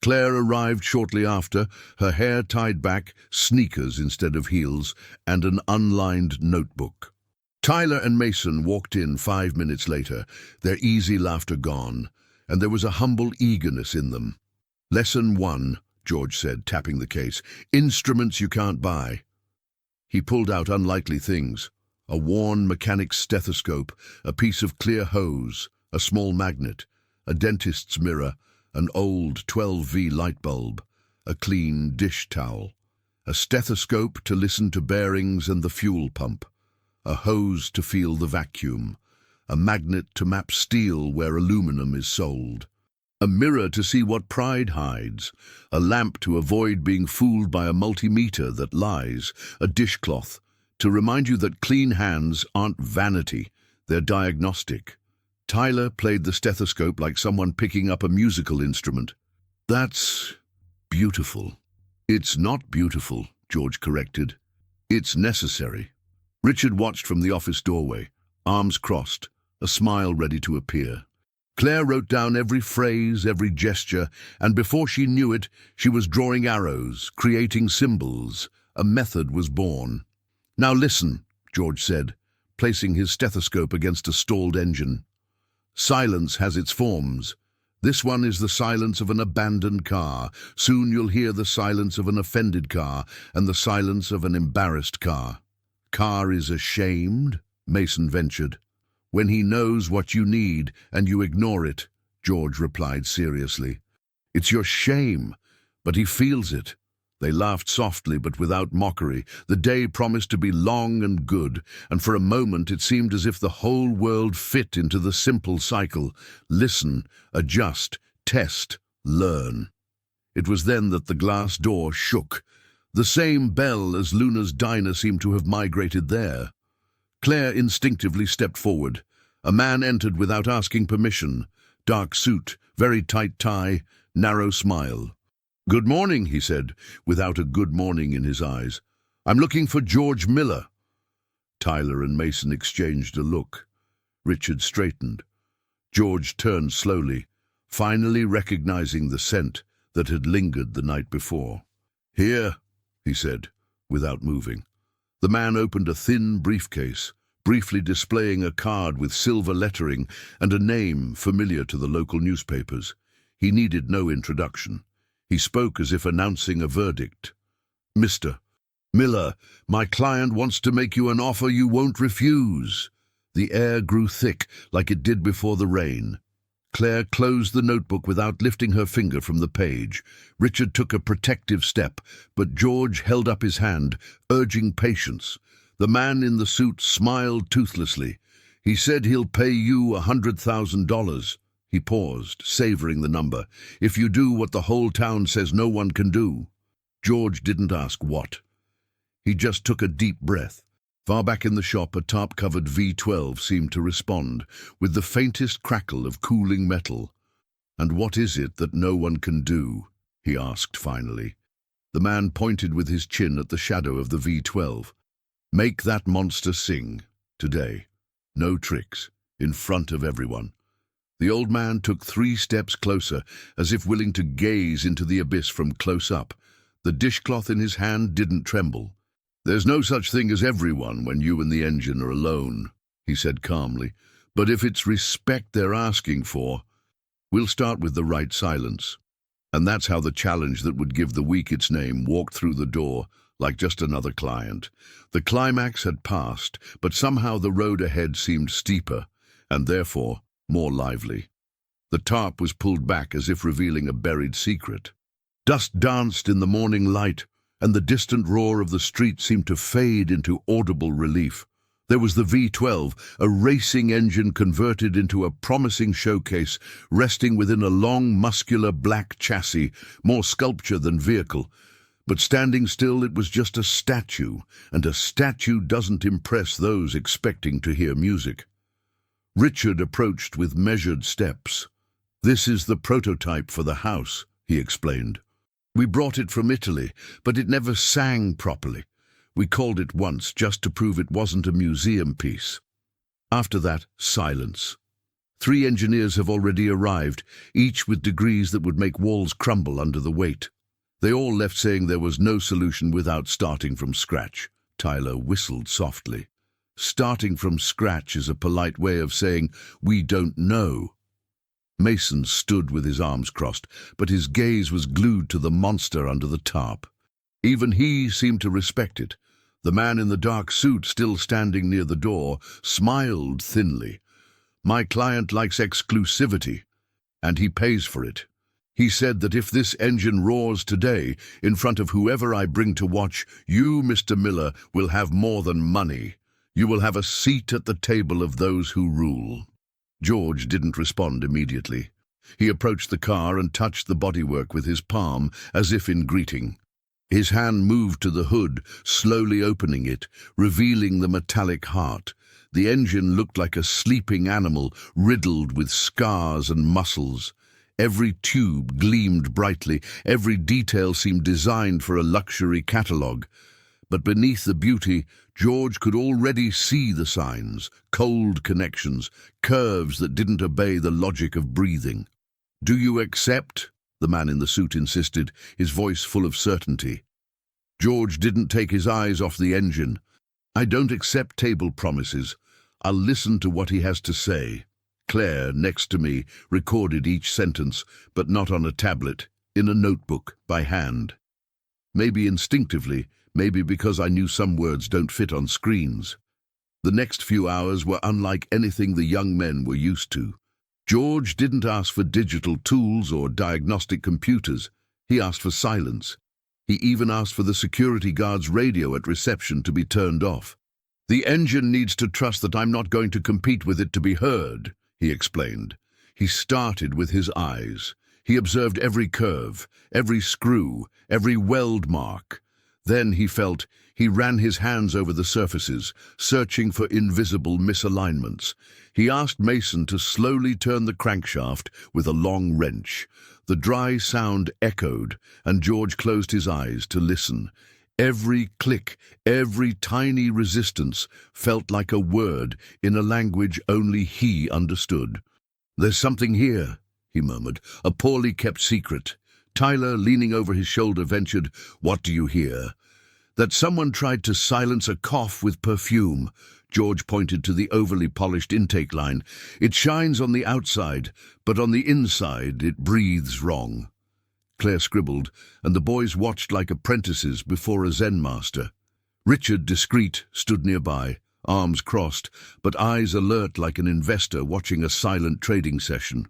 Claire arrived shortly after, her hair tied back, sneakers instead of heels, and an unlined notebook. Tyler and Mason walked in 5 minutes later, their easy laughter gone, and there was a humble eagerness in them. "Lesson 1, George said, tapping the case. "Instruments you can't buy." He pulled out unlikely things: a worn mechanic's stethoscope, a piece of clear hose, a small magnet, a dentist's mirror, an old 12V light bulb, a clean dish towel, a stethoscope to listen to bearings and the fuel pump, a hose to feel the vacuum, a magnet to map steel where aluminum is sold, a mirror to see what pride hides, a lamp to avoid being fooled by a multimeter that lies, a dishcloth to remind you that clean hands aren't vanity, they're diagnostic. Tyler played the stethoscope like someone picking up a musical instrument. "That's beautiful." "It's not beautiful," George corrected. "It's necessary." Richard watched from the office doorway, arms crossed, a smile ready to appear. Claire wrote down every phrase, every gesture, and before she knew it, she was drawing arrows, creating symbols. A method was born. "Now listen," George said, placing his stethoscope against a stalled engine. "Silence has its forms. This one is the silence of an abandoned car. Soon you'll hear the silence of an offended car and the silence of an embarrassed car." "Car is ashamed," Mason ventured. "When he knows what you need and you ignore it," George replied seriously. "It's your shame, but he feels it." They laughed softly but without mockery. The day promised to be long and good, and for a moment it seemed as if the whole world fit into the simple cycle: listen, adjust, test, learn. It was then that the glass door shook. The same bell as Luna's diner seemed to have migrated there. Claire instinctively stepped forward. A man entered without asking permission. Dark suit, very tight tie, narrow smile. "Good morning," he said, without a good morning in his eyes. "I'm looking for George Miller." Tyler and Mason exchanged a look. Richard straightened. George turned slowly, finally recognizing the scent that had lingered the night before. "Here," he said, without moving. The man opened a thin briefcase, briefly displaying a card with silver lettering and a name familiar to the local newspapers. He needed no introduction. He spoke as if announcing a verdict. "Mr. Miller, my client wants to make you an offer you won't refuse." The air grew thick, like it did before the rain. Claire closed the notebook without lifting her finger from the page. Richard took a protective step, but George held up his hand, urging patience. The man in the suit smiled toothlessly. "He said he'll pay you $100,000. He paused, savoring the number. "If you do what the whole town says no one can do." George didn't ask what. He just took a deep breath. Far back in the shop, a tarp-covered V12 seemed to respond, with the faintest crackle of cooling metal. "And what is it that no one can do?" he asked finally. The man pointed with his chin at the shadow of the V12. "Make that monster sing, today. No tricks, in front of everyone." The old man took 3 steps closer, as if willing to gaze into the abyss from close up. The dishcloth in his hand didn't tremble. "There's no such thing as everyone when you and the engine are alone," he said calmly. "But if it's respect they're asking for, we'll start with the right silence." And that's how the challenge that would give the week its name walked through the door, like just another client. The climax had passed, but somehow the road ahead seemed steeper, and therefore more lively. The tarp was pulled back as if revealing a buried secret. Dust danced in the morning light, and the distant roar of the street seemed to fade into audible relief. There was the V12, a racing engine converted into a promising showcase, resting within a long, muscular black chassis, more sculpture than vehicle. But standing still, it was just a statue, and a statue doesn't impress those expecting to hear music. Richard approached with measured steps. "This is the prototype for the house," he explained. "We brought it from Italy, but it never sang properly. We called it once just to prove it wasn't a museum piece." After that, silence. 3 engineers have already arrived, each with degrees that would make walls crumble under the weight. They all left saying there was no solution without starting from scratch. Tyler whistled softly. Starting from scratch is a polite way of saying, "We don't know." Mason stood with his arms crossed, but his gaze was glued to the monster under the tarp. Even he seemed to respect it. The man in the dark suit, still standing near the door, smiled thinly. "My client likes exclusivity, and he pays for it. He said that if this engine roars today, in front of whoever I bring to watch, you, Mr. Miller, will have more than money. You will have a seat at the table of those who rule." George didn't respond immediately. He approached the car and touched the bodywork with his palm, as if in greeting. His hand moved to the hood, slowly opening it, revealing the metallic heart. The engine looked like a sleeping animal, riddled with scars and muscles. Every tube gleamed brightly, every detail seemed designed for a luxury catalogue. But beneath the beauty, George could already see the signs, cold connections, curves that didn't obey the logic of breathing. "Do you accept?" the man in the suit insisted, his voice full of certainty. George didn't take his eyes off the engine. "I don't accept table promises. I'll listen to what he has to say." Claire, next to me, recorded each sentence, but not on a tablet, in a notebook, by hand. Maybe instinctively, maybe because I knew some words don't fit on screens. The next few hours were unlike anything the young men were used to. George didn't ask for digital tools or diagnostic computers. He asked for silence. He even asked for the security guard's radio at reception to be turned off. "The engine needs to trust that I'm not going to compete with it to be heard," he explained. He started with his eyes. He observed every curve, every screw, every weld mark. Then he ran his hands over the surfaces, searching for invisible misalignments. He asked Mason to slowly turn the crankshaft with a long wrench. The dry sound echoed, and George closed his eyes to listen. Every click, every tiny resistance felt like a word in a language only he understood. "There's something here," he murmured, "a poorly kept secret." Tyler, leaning over his shoulder, ventured, "What do you hear?" "That someone tried to silence a cough with perfume." George pointed to the overly polished intake line. "It shines on the outside, but on the inside it breathes wrong." Claire scribbled, and the boys watched like apprentices before a Zen master. Richard, discreet, stood nearby, arms crossed, but eyes alert like an investor watching a silent trading session.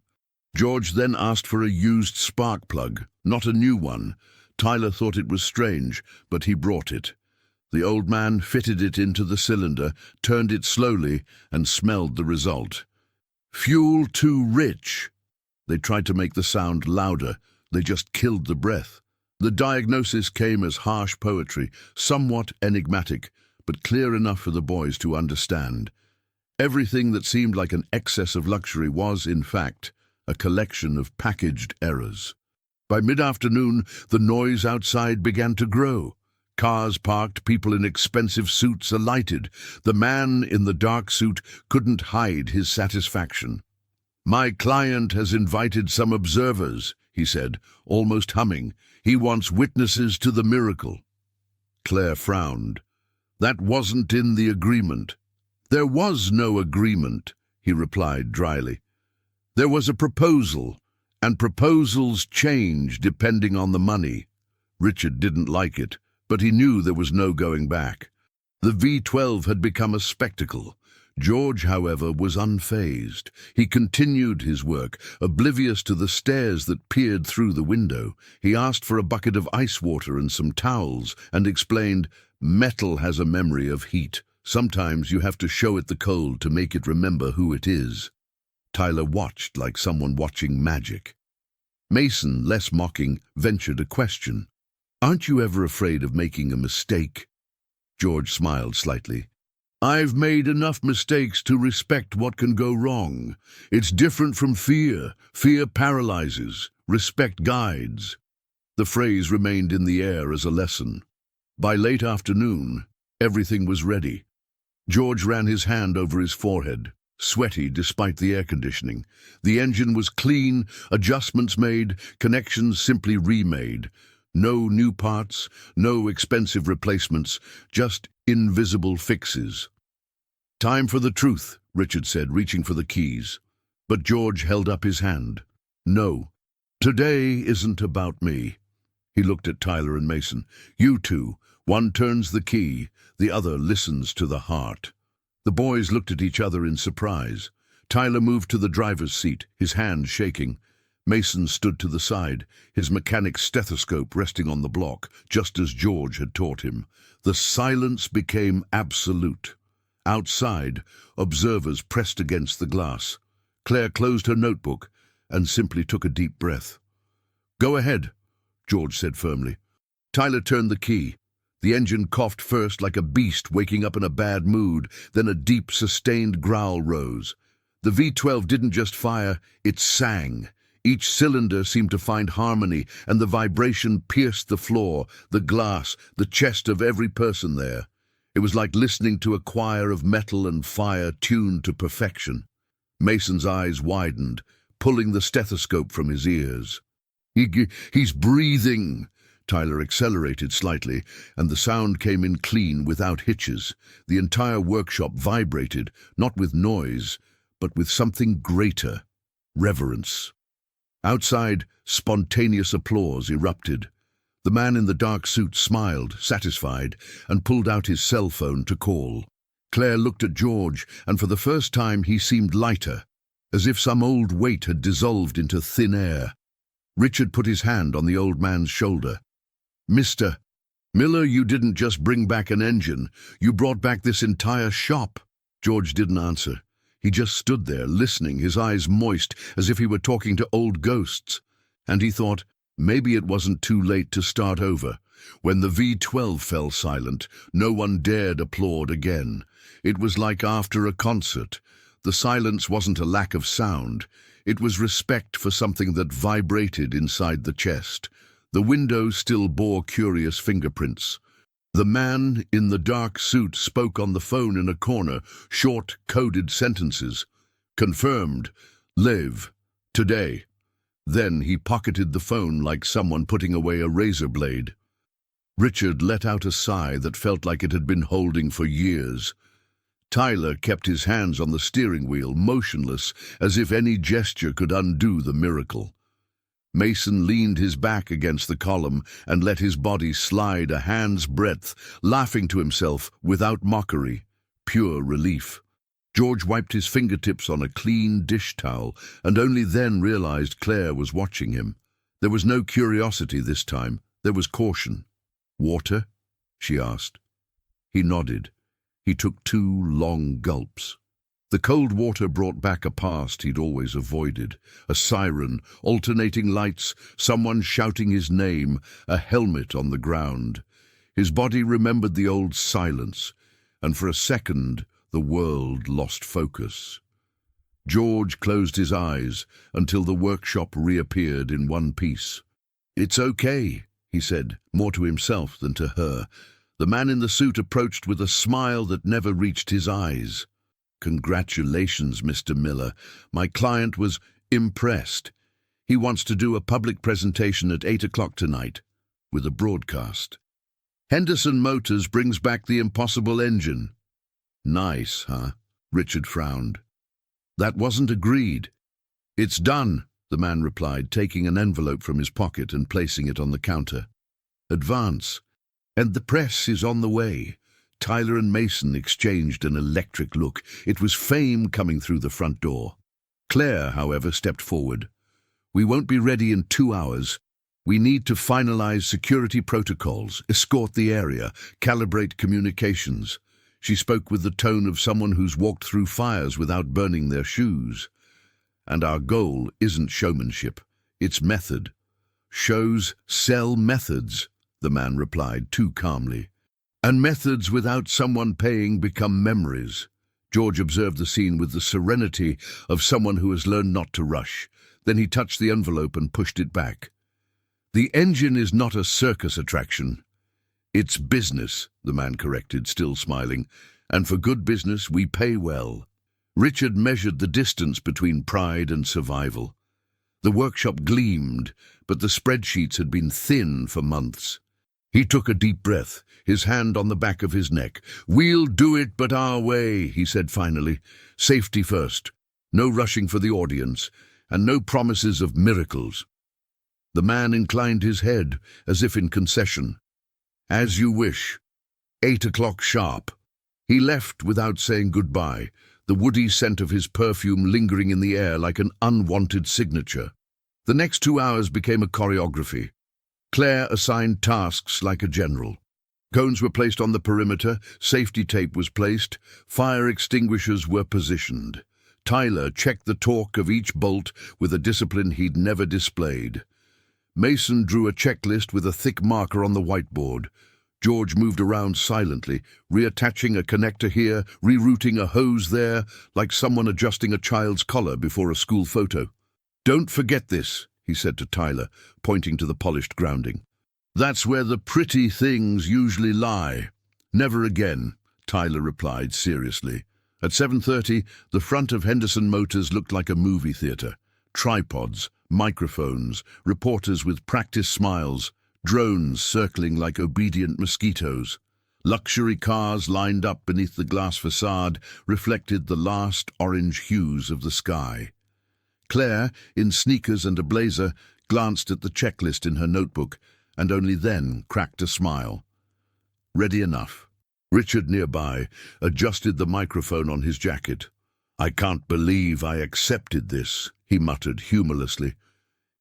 George then asked for a used spark plug, not a new one. Tyler thought it was strange, but he brought it. The old man fitted it into the cylinder, turned it slowly, and smelled the result. "Fuel too rich." They tried to make the sound louder. They just killed the breath. The diagnosis came as harsh poetry, somewhat enigmatic, but clear enough for the boys to understand. Everything that seemed like an excess of luxury was, in fact, a collection of packaged errors. By mid-afternoon, the noise outside began to grow. Cars parked, people in expensive suits alighted. The man in the dark suit couldn't hide his satisfaction. "My client has invited some observers," he said, almost humming. "He wants witnesses to the miracle." Claire frowned. "That wasn't in the agreement." "There was no agreement," he replied dryly. "There was a proposal, and proposals change depending on the money." Richard didn't like it, but he knew there was no going back. The V-12 had become a spectacle. George, however, was unfazed. He continued his work, oblivious to the stares that peered through the window. He asked for a bucket of ice water and some towels, and explained, "Metal has a memory of heat. Sometimes you have to show it the cold to make it remember who it is." Tyler watched like someone watching magic. Mason, less mocking, ventured a question. Aren't you ever afraid of making a mistake? George smiled slightly. I've made enough mistakes to respect what can go wrong. It's different from fear. Fear paralyzes. Respect guides. The phrase remained in the air as a lesson. By late afternoon, everything was ready. George ran his hand over his forehead, sweaty despite the air conditioning. The engine was clean, adjustments made, connections simply remade. No new parts, no expensive replacements, just invisible fixes. Time for the truth, Richard said, reaching for the keys. But George held up his hand. No, today isn't about me. He looked at Tyler and Mason. You two, one turns the key, the other listens to the heart. The boys looked at each other in surprise. Tyler moved to the driver's seat, his hand shaking. Mason stood to the side, his mechanic's stethoscope resting on the block, just as George had taught him. The silence became absolute. Outside, observers pressed against the glass. Claire closed her notebook and simply took a deep breath. Go ahead, George said firmly. Tyler turned the key. The engine coughed first like a beast waking up in a bad mood, then a deep, sustained growl rose. The V12 didn't just fire, it sang. Each cylinder seemed to find harmony, and the vibration pierced the floor, the glass, the chest of every person there. It was like listening to a choir of metal and fire tuned to perfection. Mason's eyes widened, pulling the stethoscope from his ears. He's breathing. Tyler accelerated slightly, and the sound came in clean without hitches. The entire workshop vibrated, not with noise, but with something greater, reverence. Outside, spontaneous applause erupted. The man in the dark suit smiled, satisfied, and pulled out his cell phone to call. Claire looked at George, and for the first time he seemed lighter, as if some old weight had dissolved into thin air. Richard put his hand on the old man's shoulder. Mr. Miller, you didn't just bring back an engine, you brought back this entire shop. George didn't answer. He just stood there, listening, his eyes moist, as if he were talking to old ghosts. And he thought, maybe it wasn't too late to start over. When the V12 fell silent, no one dared applaud again. It was like after a concert. The silence wasn't a lack of sound. It was respect for something that vibrated inside the chest. The window still bore curious fingerprints. The man in the dark suit spoke on the phone in a corner, short, coded sentences. Confirmed. Live. Today. Then he pocketed the phone like someone putting away a razor blade. Richard let out a sigh that felt like it had been holding for years. Tyler kept his hands on the steering wheel, motionless, as if any gesture could undo the miracle. Mason leaned his back against the column and let his body slide a hand's breadth, laughing to himself without mockery, pure relief. George wiped his fingertips on a clean dish towel and only then realized Claire was watching him. There was no curiosity this time, there was caution. Water? She asked. He nodded. He took 2 long gulps. The cold water brought back a past he'd always avoided. A siren, alternating lights, someone shouting his name, a helmet on the ground. His body remembered the old silence, and for a second the world lost focus. George closed his eyes until the workshop reappeared in one piece. It's okay, he said, more to himself than to her. The man in the suit approached with a smile that never reached his eyes. Congratulations, Mr. Miller. My client was impressed. He wants to do a public presentation at 8 o'clock tonight, with a broadcast. Henderson Motors brings back the impossible engine. Nice, huh? Richard frowned. That wasn't agreed. It's done, the man replied, taking an envelope from his pocket and placing it on the counter. Advance. And the press is on the way. Tyler and Mason exchanged an electric look. It was fame coming through the front door. Claire, however, stepped forward. We won't be ready in 2 hours. We need to finalize security protocols, escort the area, calibrate communications. She spoke with the tone of someone who's walked through fires without burning their shoes. And our goal isn't showmanship, it's method. Shows sell methods, the man replied too calmly. And methods without someone paying become memories. George observed the scene with the serenity of someone who has learned not to rush. Then he touched the envelope and pushed it back. The engine is not a circus attraction. It's business, the man corrected, still smiling. And for good business, we pay well. Richard measured the distance between pride and survival. The workshop gleamed, but the spreadsheets had been thin for months. He took a deep breath, his hand on the back of his neck. "We'll do it, but our way," he said finally. "Safety first. No rushing for the audience, and no promises of miracles." The man inclined his head, as if in concession. "As you wish. 8 o'clock sharp." He left without saying goodbye, the woody scent of his perfume lingering in the air like an unwanted signature. The next 2 hours became a choreography. Claire assigned tasks like a general. Cones were placed on the perimeter, safety tape was placed, fire extinguishers were positioned. Tyler checked the torque of each bolt with a discipline he'd never displayed. Mason drew a checklist with a thick marker on the whiteboard. George moved around silently, reattaching a connector here, rerouting a hose there, like someone adjusting a child's collar before a school photo. "Don't forget this," he said to Tyler, pointing to the polished grounding. "That's where the pretty things usually lie." "Never again," Tyler replied seriously. At 7:30, the front of Henderson Motors looked like a movie theater. Tripods, microphones, reporters with practice smiles, drones circling like obedient mosquitoes. Luxury cars lined up beneath the glass facade reflected the last orange hues of the sky. Claire, in sneakers and a blazer, glanced at the checklist in her notebook and only then cracked a smile. Ready enough. Richard, nearby, adjusted the microphone on his jacket. "I can't believe I accepted this," he muttered humorlessly.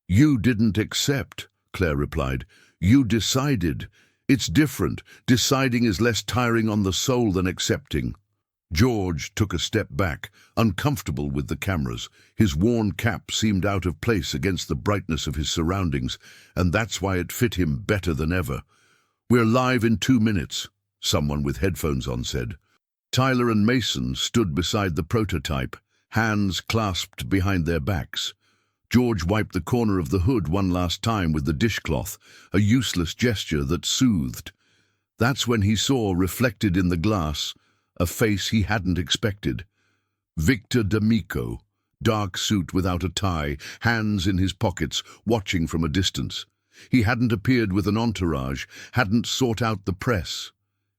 "You didn't accept," Claire replied. "You decided. It's different. Deciding is less tiring on the soul than accepting." George took a step back, uncomfortable with the cameras. His worn cap seemed out of place against the brightness of his surroundings, and that's why it fit him better than ever. "We're live in 2 minutes," someone with headphones on said. Tyler and Mason stood beside the prototype, hands clasped behind their backs. George wiped the corner of the hood one last time with the dishcloth, a useless gesture that soothed. That's when he saw, reflected in the glass, a face he hadn't expected. Victor D'Amico, dark suit without a tie, hands in his pockets, watching from a distance. He hadn't appeared with an entourage, hadn't sought out the press.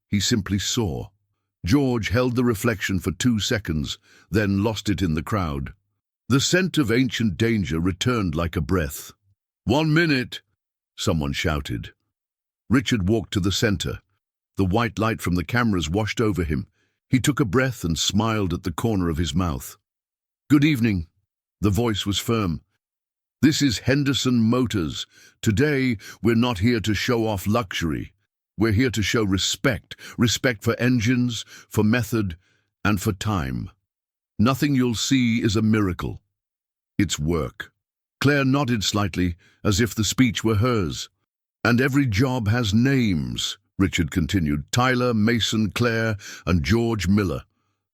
He simply saw. George held the reflection for 2 seconds, then lost it in the crowd. The scent of ancient danger returned like a breath. "1 minute!" someone shouted. Richard walked to the center. The white light from the cameras washed over him. He took a breath and smiled at the corner of his mouth. "Good evening." The voice was firm. "This is Henderson Motors. Today, we're not here to show off luxury. We're here to show respect. Respect for engines, for method, and for time. Nothing you'll see is a miracle. It's work." Claire nodded slightly, as if the speech were hers. "And every job has names," Richard continued. "Tyler, Mason, Claire, and George Miller."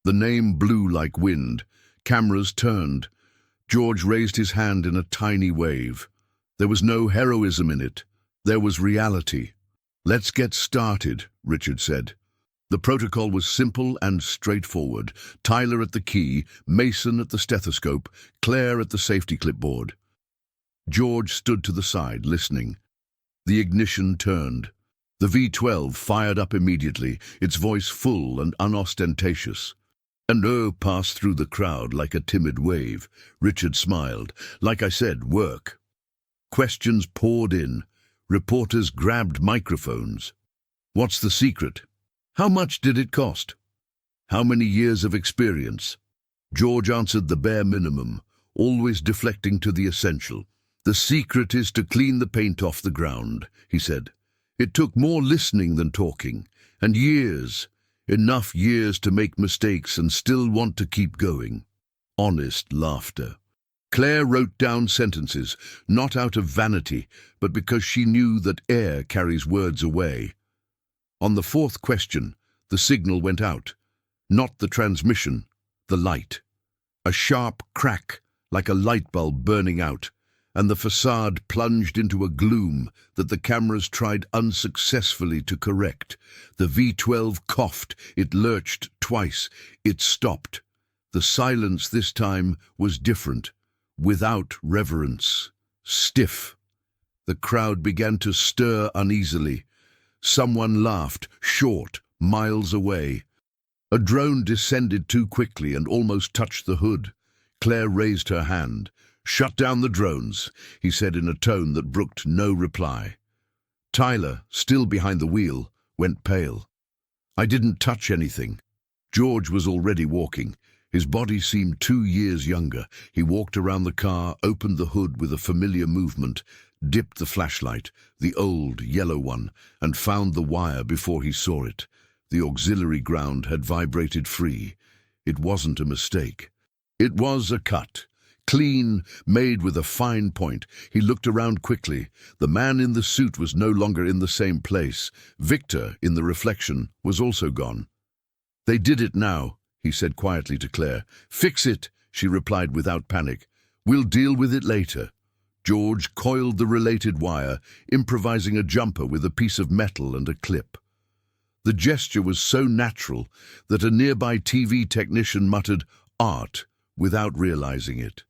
The name blew like wind. Cameras turned. George raised his hand in a tiny wave. There was no heroism in it. There was reality. "Let's get started," Richard said. The protocol was simple and straightforward. Tyler at the key, Mason at the stethoscope, Claire at the safety clipboard. George stood to the side, listening. The ignition turned. The V12 fired up immediately, its voice full and unostentatious. An "oh" passed through the crowd like a timid wave. Richard smiled. "Like I said, work." Questions poured in. Reporters grabbed microphones. "What's the secret? How much did it cost? How many years of experience?" George answered the bare minimum, always deflecting to the essential. "The secret is to clean the paint off the ground," he said. "It took more listening than talking, and years, enough years to make mistakes and still want to keep going." Honest laughter. Claire wrote down sentences, not out of vanity, but because she knew that air carries words away. On the fourth question, the signal went out. Not the transmission, the light. A sharp crack, like a light bulb burning out, and the facade plunged into a gloom that the cameras tried unsuccessfully to correct. The V-12 coughed, it lurched twice, it stopped. The silence this time was different, without reverence, stiff. The crowd began to stir uneasily. Someone laughed, short, miles away. A drone descended too quickly and almost touched the hood. Claire raised her hand. "Shut down the drones," he said in a tone that brooked no reply. Tyler, still behind the wheel, went pale. "I didn't touch anything." George was already walking. His body seemed 2 years younger. He walked around the car, opened the hood with a familiar movement, dipped the flashlight, the old yellow one, and found the wire before he saw it. The auxiliary ground had vibrated free. It wasn't a mistake. It was a cut. Clean, made with a fine point. He looked around quickly. The man in the suit was no longer in the same place. Victor, in the reflection, was also gone. "They did it now," he said quietly to Claire. "Fix it," she replied without panic. "We'll deal with it later." George coiled the related wire, improvising a jumper with a piece of metal and a clip. The gesture was so natural that a nearby TV technician muttered, "Art," without realizing it.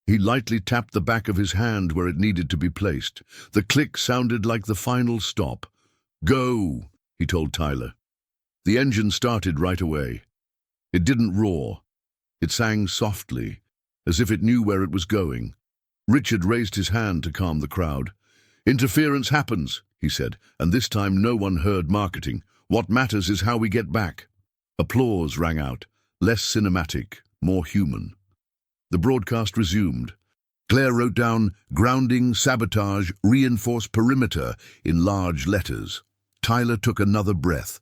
He lightly tapped the back of his hand where it needed to be placed. The click sounded like the final stop. "Go," he told Tyler. The engine started right away. It didn't roar. It sang softly, as if it knew where it was going. Richard raised his hand to calm the crowd. "Interference happens," he said, and this time no one heard marketing. "What matters is how we get back." Applause rang out, less cinematic, more human. The broadcast resumed. Claire wrote down "grounding, sabotage, reinforce perimeter" in large letters. Tyler took another breath.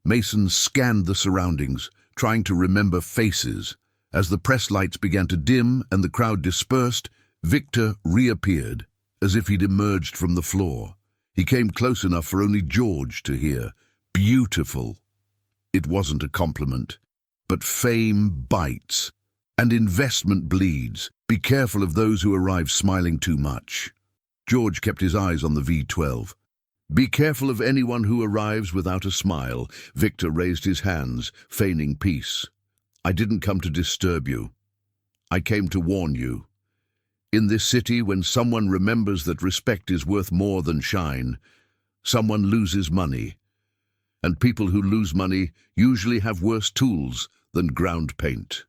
Mason scanned the surroundings, trying to remember faces. As the press lights began to dim and the crowd dispersed, Victor reappeared, as if he'd emerged from the floor. He came close enough for only George to hear. "Beautiful." It wasn't a compliment, but fame bites, and investment bleeds. Be careful of those who arrive smiling too much. George kept his eyes on the V-12. "Be careful of anyone who arrives without a smile." Victor raised his hands, feigning peace. "I didn't come to disturb you. I came to warn you. In this city, when someone remembers that respect is worth more than shine, someone loses money. And people who lose money usually have worse tools than ground paint."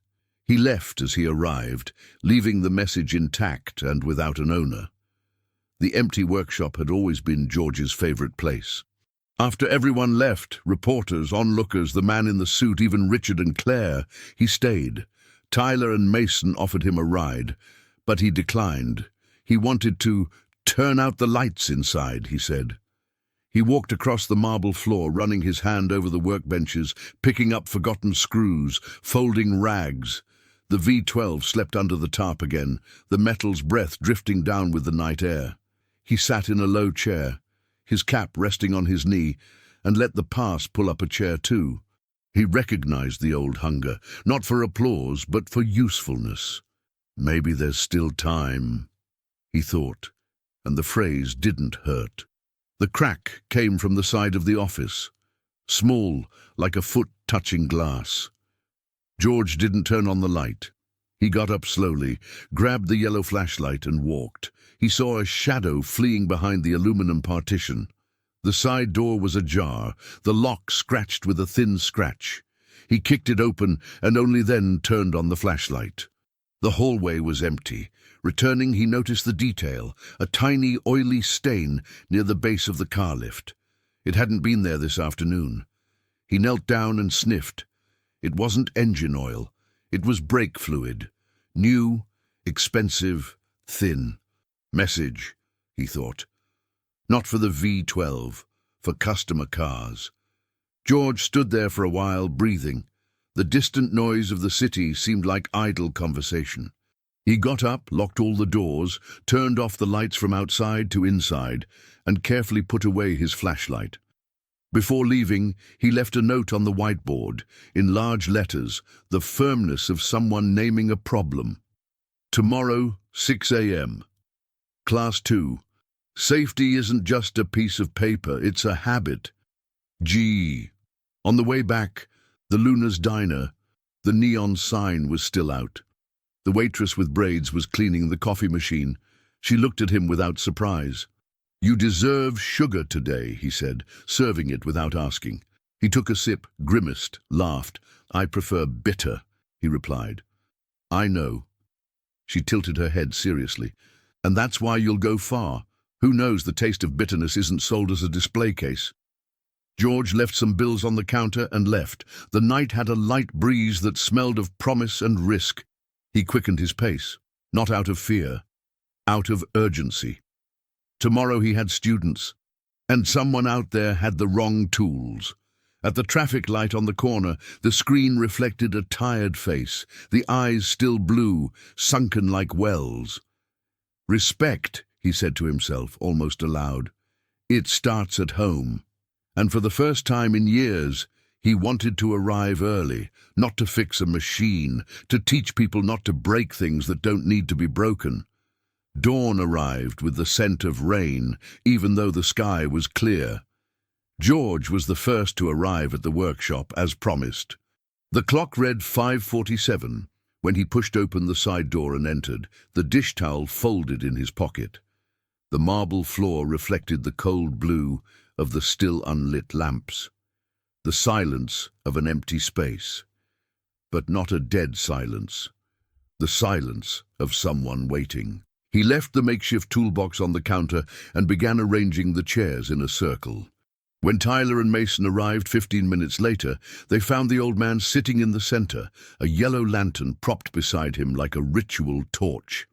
He left as he arrived, leaving the message intact and without an owner. The empty workshop had always been George's favorite place. After everyone left, reporters, onlookers, the man in the suit, even Richard and Claire, he stayed. Tyler and Mason offered him a ride, but he declined. He wanted to turn out the lights inside, he said. He walked across the marble floor, running his hand over the workbenches, picking up forgotten screws, folding rags. The V-12 slept under the tarp again, the metal's breath drifting down with the night air. He sat in a low chair, his cap resting on his knee, and let the past pull up a chair too. He recognized the old hunger, not for applause, but for usefulness. "Maybe there's still time," he thought, and the phrase didn't hurt. The crack came from the side of the office, small, like a foot touching glass. George didn't turn on the light. He got up slowly, grabbed the yellow flashlight and walked. He saw a shadow fleeing behind the aluminum partition. The side door was ajar, the lock scratched with a thin scratch. He kicked it open and only then turned on the flashlight. The hallway was empty. Returning, he noticed the detail, a tiny, oily stain near the base of the car lift. It hadn't been there this afternoon. He knelt down and sniffed. It wasn't engine oil. It was brake fluid. New, expensive, thin. Message, he thought. Not for the V-12, for customer cars. George stood there for a while, breathing. The distant noise of the city seemed like idle conversation. He got up, locked all the doors, turned off the lights from outside to inside, and carefully put away his flashlight. Before leaving, he left a note on the whiteboard, in large letters, the firmness of someone naming a problem. Tomorrow, 6 a.m. Class 2. Safety isn't just a piece of paper, it's a habit. G. On the way back, the Luna's Diner, the neon sign was still out. The waitress with braids was cleaning the coffee machine. She looked at him without surprise. "You deserve sugar today," he said, serving it without asking. He took a sip, grimaced, laughed. "I prefer bitter," he replied. "I know." She tilted her head seriously. "And that's why you'll go far. Who knows, the taste of bitterness isn't sold as a display case." George left some bills on the counter and left. The night had a light breeze that smelled of promise and risk. He quickened his pace, not out of fear, out of urgency. Tomorrow he had students, and someone out there had the wrong tools. At the traffic light on the corner, the screen reflected a tired face, the eyes still blue, sunken like wells. "Respect," he said to himself, almost aloud. "It starts at home." And for the first time in years, he wanted to arrive early, not to fix a machine, to teach people not to break things that don't need to be broken. Dawn arrived with the scent of rain, even though the sky was clear. George was the first to arrive at the workshop, as promised. The clock read 5:47 when he pushed open the side door and entered, the dish towel folded in his pocket. The marble floor reflected the cold blue of the still unlit lamps. The silence of an empty space, but not a dead silence. The silence of someone waiting. He left the makeshift toolbox on the counter and began arranging the chairs in a circle. When Tyler and Mason arrived 15 minutes later, they found the old man sitting in the center, a yellow lantern propped beside him like a ritual torch.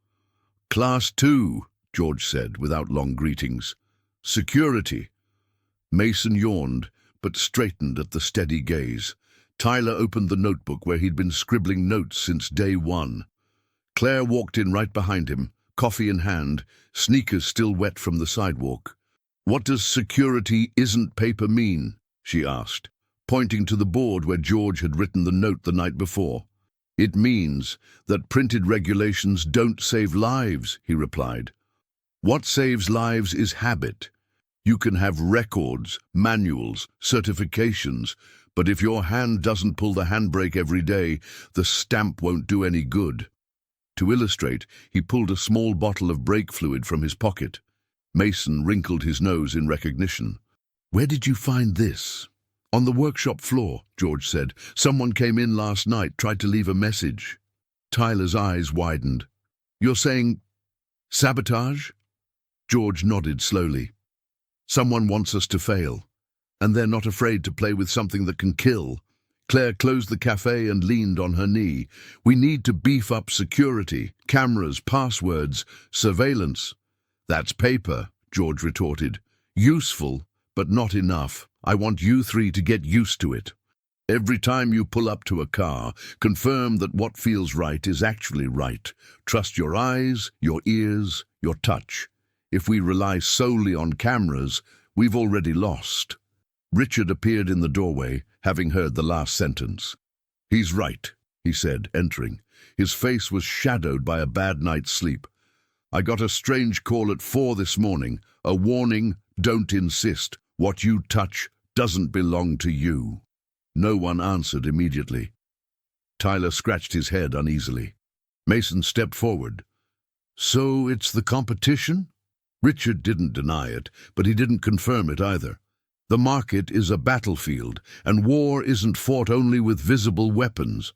"Class 2, George said, without long greetings. "Security." Mason yawned, but straightened at the steady gaze. Tyler opened the notebook where he'd been scribbling notes since day one. Claire walked in right behind him, coffee in hand, sneakers still wet from the sidewalk. "What does security isn't paper mean?" she asked, pointing to the board where George had written the note the night before. "It means that printed regulations don't save lives," he replied. "What saves lives is habit. You can have records, manuals, certifications, but if your hand doesn't pull the handbrake every day, the stamp won't do any good." To illustrate, he pulled a small bottle of brake fluid from his pocket. Mason wrinkled his nose in recognition. "Where did you find this?" "On the workshop floor," George said. "Someone came in last night, tried to leave a message." Tyler's eyes widened. "You're saying sabotage?" George nodded slowly. "Someone wants us to fail, and they're not afraid to play with something that can kill." Claire closed the cafe and leaned on her knee. "We need to beef up security, cameras, passwords, surveillance." "That's paper," George retorted. "Useful, but not enough. I want you three to get used to it. Every time you pull up to a car, confirm that what feels right is actually right. Trust your eyes, your ears, your touch. If we rely solely on cameras, we've already lost." Richard appeared in the doorway, having heard the last sentence. "He's right," he said, entering. His face was shadowed by a bad night's sleep. "I got a strange call at 4 this morning. A warning, don't insist. What you touch doesn't belong to you." No one answered immediately. Tyler scratched his head uneasily. Mason stepped forward. "So it's the competition?" Richard didn't deny it, but he didn't confirm it either. "The market is a battlefield, and war isn't fought only with visible weapons."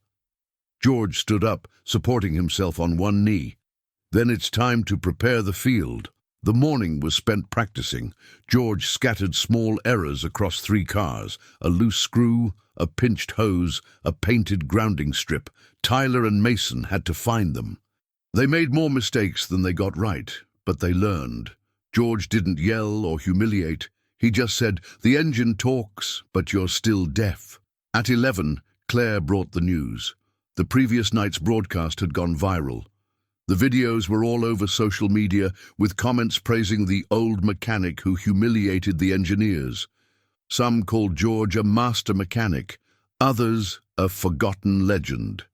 George stood up, supporting himself on one knee. "Then it's time to prepare the field." The morning was spent practicing. George scattered small errors across 3 cars, a loose screw, a pinched hose, a painted grounding strip. Tyler and Mason had to find them. They made more mistakes than they got right, but they learned. George didn't yell or humiliate. He just said, "The engine talks, but you're still deaf." At 11, Claire brought the news. The previous night's broadcast had gone viral. The videos were all over social media, with comments praising the old mechanic who humiliated the engineers. Some called George a master mechanic, others a forgotten legend.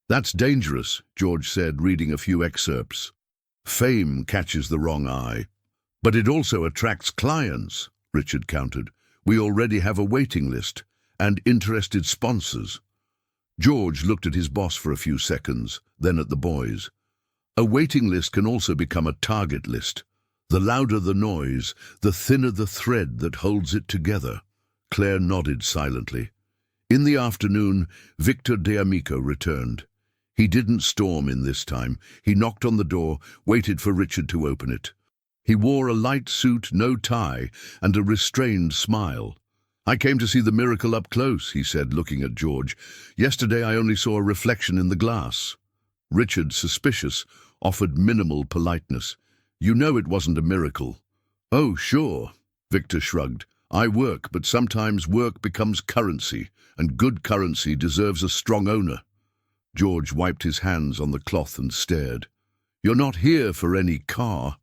"That's dangerous," George said, reading a few excerpts. "Fame catches the wrong eye." "But it also attracts clients," Richard countered. "We already have a waiting list and interested sponsors." George looked at his boss for a few seconds, then at the boys. "A waiting list can also become a target list. The louder the noise, the thinner the thread that holds it together." Claire nodded silently. In the afternoon, Victor D'Amico returned. He didn't storm in this time. He knocked on the door, waited for Richard to open it. He wore a light suit, no tie, and a restrained smile. "I came to see the miracle up close," he said, looking at George. "Yesterday I only saw a reflection in the glass." Richard, suspicious, offered minimal politeness. "You know it wasn't a miracle." "Oh, sure," Victor shrugged. "I work, but sometimes work becomes currency, and good currency deserves a strong owner." George wiped his hands on the cloth and stared. "You're not here for any car."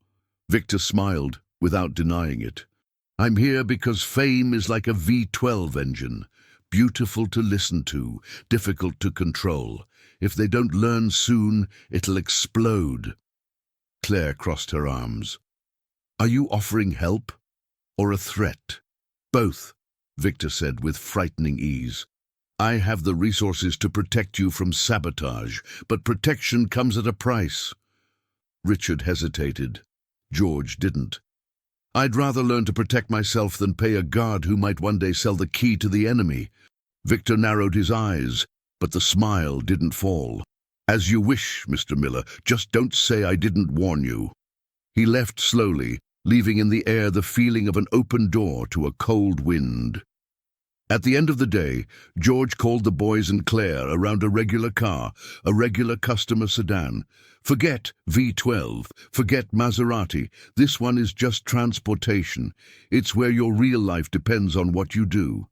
Victor smiled, without denying it. "I'm here because fame is like a V12 engine, beautiful to listen to, difficult to control. If they don't learn soon, it'll explode." Claire crossed her arms. "Are you offering help or a threat?" "Both," Victor said with frightening ease. "I have the resources to protect you from sabotage, but protection comes at a price." Richard hesitated. George didn't. "I'd rather learn to protect myself than pay a guard who might one day sell the key to the enemy." Victor narrowed his eyes, but the smile didn't fall. "As you wish, Mr. Miller. Just don't say I didn't warn you." He left slowly, leaving in the air the feeling of an open door to a cold wind. At the end of the day, George called the boys and Claire around a regular car, a regular customer sedan. "Forget V12, forget Maserati. This one is just transportation. It's where your real life depends on what you do.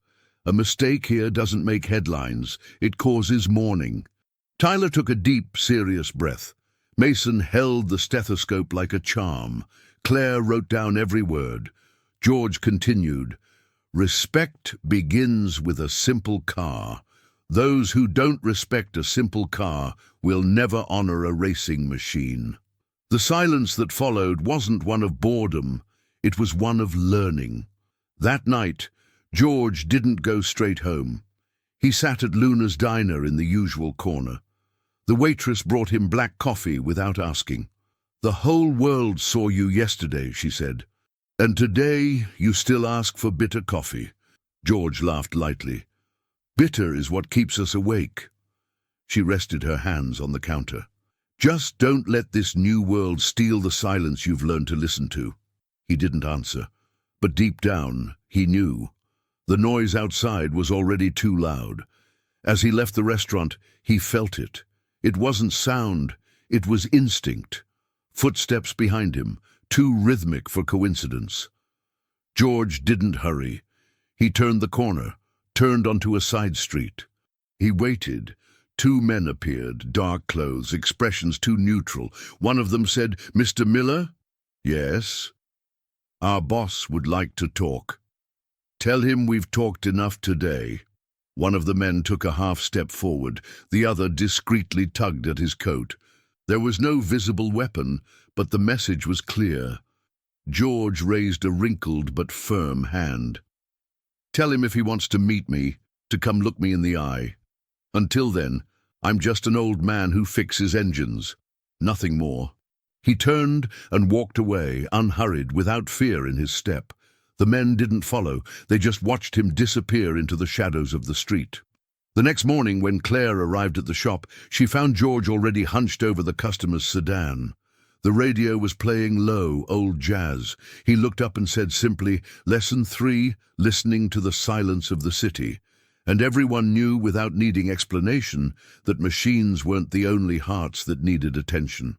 A mistake here doesn't make headlines. It causes mourning." Tyler took a deep, serious breath. Mason held the stethoscope like a charm. Claire wrote down every word. George continued, "Respect begins with a simple car. Those who don't respect a simple car will never honor a racing machine." The silence that followed wasn't one of boredom, it was one of learning. That night, George didn't go straight home. He sat at Luna's diner in the usual corner. The waitress brought him black coffee without asking. "The whole world saw you yesterday," she said. "And today you still ask for bitter coffee." George laughed lightly. "Bitter is what keeps us awake." She rested her hands on the counter. "Just don't let this new world steal the silence you've learned to listen to." He didn't answer, but deep down he knew. The noise outside was already too loud. As he left the restaurant, he felt it. It wasn't sound, it was instinct. Footsteps behind him, too rhythmic for coincidence. George didn't hurry. He turned the corner, turned onto a side street. He waited. Two men appeared, dark clothes, expressions too neutral. One of them said, "Mr. Miller?" "Yes." "Our boss would like to talk." "Tell him we've talked enough today." One of the men took a half step forward. The other discreetly tugged at his coat. There was no visible weapon, but the message was clear. George raised a wrinkled but firm hand. "Tell him if he wants to meet me, to come look me in the eye. Until then, I'm just an old man who fixes engines. Nothing more." He turned and walked away, unhurried, without fear in his step. The men didn't follow, they just watched him disappear into the shadows of the street. The next morning, when Claire arrived at the shop, she found George already hunched over the customer's sedan. The radio was playing low, old jazz. He looked up and said simply, "Lesson 3, listening to the silence of the city." And everyone knew, without needing explanation, that machines weren't the only hearts that needed attention.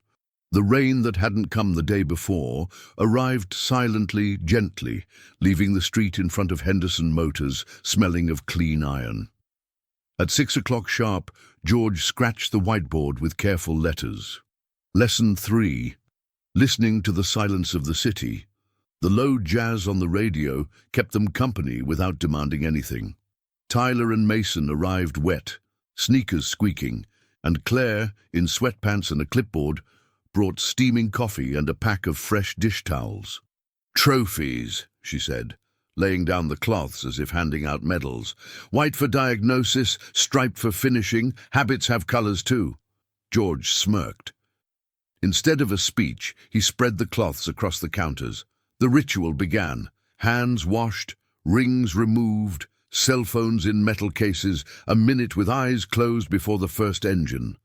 The rain that hadn't come the day before arrived silently, gently, leaving the street in front of Henderson Motors smelling of clean iron. At 6 o'clock sharp, George scratched the whiteboard with careful letters. Lesson 3. Listening to the silence of the city. The low jazz on the radio kept them company without demanding anything. Tyler and Mason arrived wet, sneakers squeaking, and Claire, in sweatpants and a clipboard, brought steaming coffee and a pack of fresh dish towels. "Trophies," she said, laying down the cloths as if handing out medals. "White for diagnosis, striped for finishing. Habits have colors too." George smirked. Instead of a speech, he spread the cloths across the counters. The ritual began. Hands washed, rings removed, cell phones in metal cases, a minute with eyes closed before the first engine.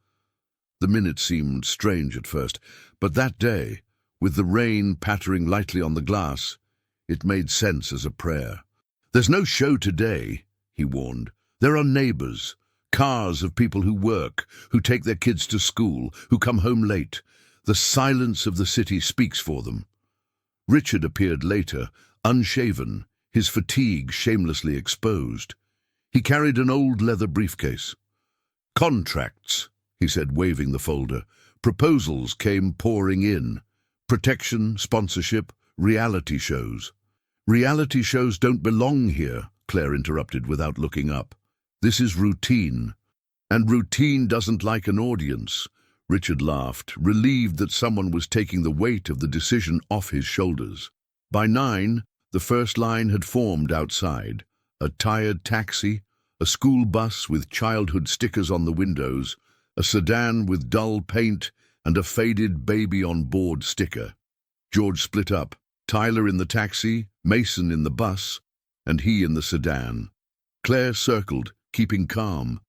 The minute seemed strange at first, but that day, with the rain pattering lightly on the glass, it made sense as a prayer. "There's no show today," he warned. "There are neighbors, cars of people who work, who take their kids to school, who come home late. The silence of the city speaks for them." Richard appeared later, unshaven, his fatigue shamelessly exposed. He carried an old leather briefcase. "Contracts," he said, waving the folder. Proposals came pouring in. Protection, sponsorship, reality shows. "Reality shows don't belong here," Claire interrupted without looking up. "This is routine. And routine doesn't like an audience." Richard laughed, relieved that someone was taking the weight of the decision off his shoulders. By 9, the first line had formed outside. A tired taxi, a school bus with childhood stickers on the windows, a sedan with dull paint, and a faded baby on board sticker. George split up, Tyler in the taxi, Mason in the bus, and he in the sedan. Claire circled, keeping calm.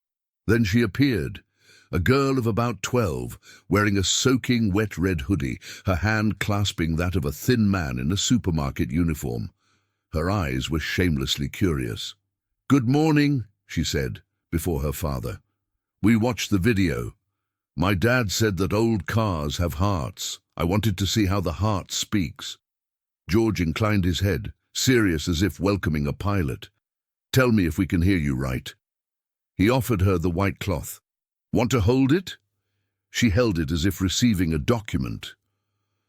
Then she appeared. A girl of about 12, wearing a soaking wet red hoodie, her hand clasping that of a thin man in a supermarket uniform. Her eyes were shamelessly curious. "Good morning," she said, before her father. "We watched the video. My dad said that old cars have hearts. I wanted to see how the heart speaks." George inclined his head, serious as if welcoming a pilot. "Tell me if we can hear you right." He offered her the white cloth. "Want to hold it?" She held it as if receiving a document.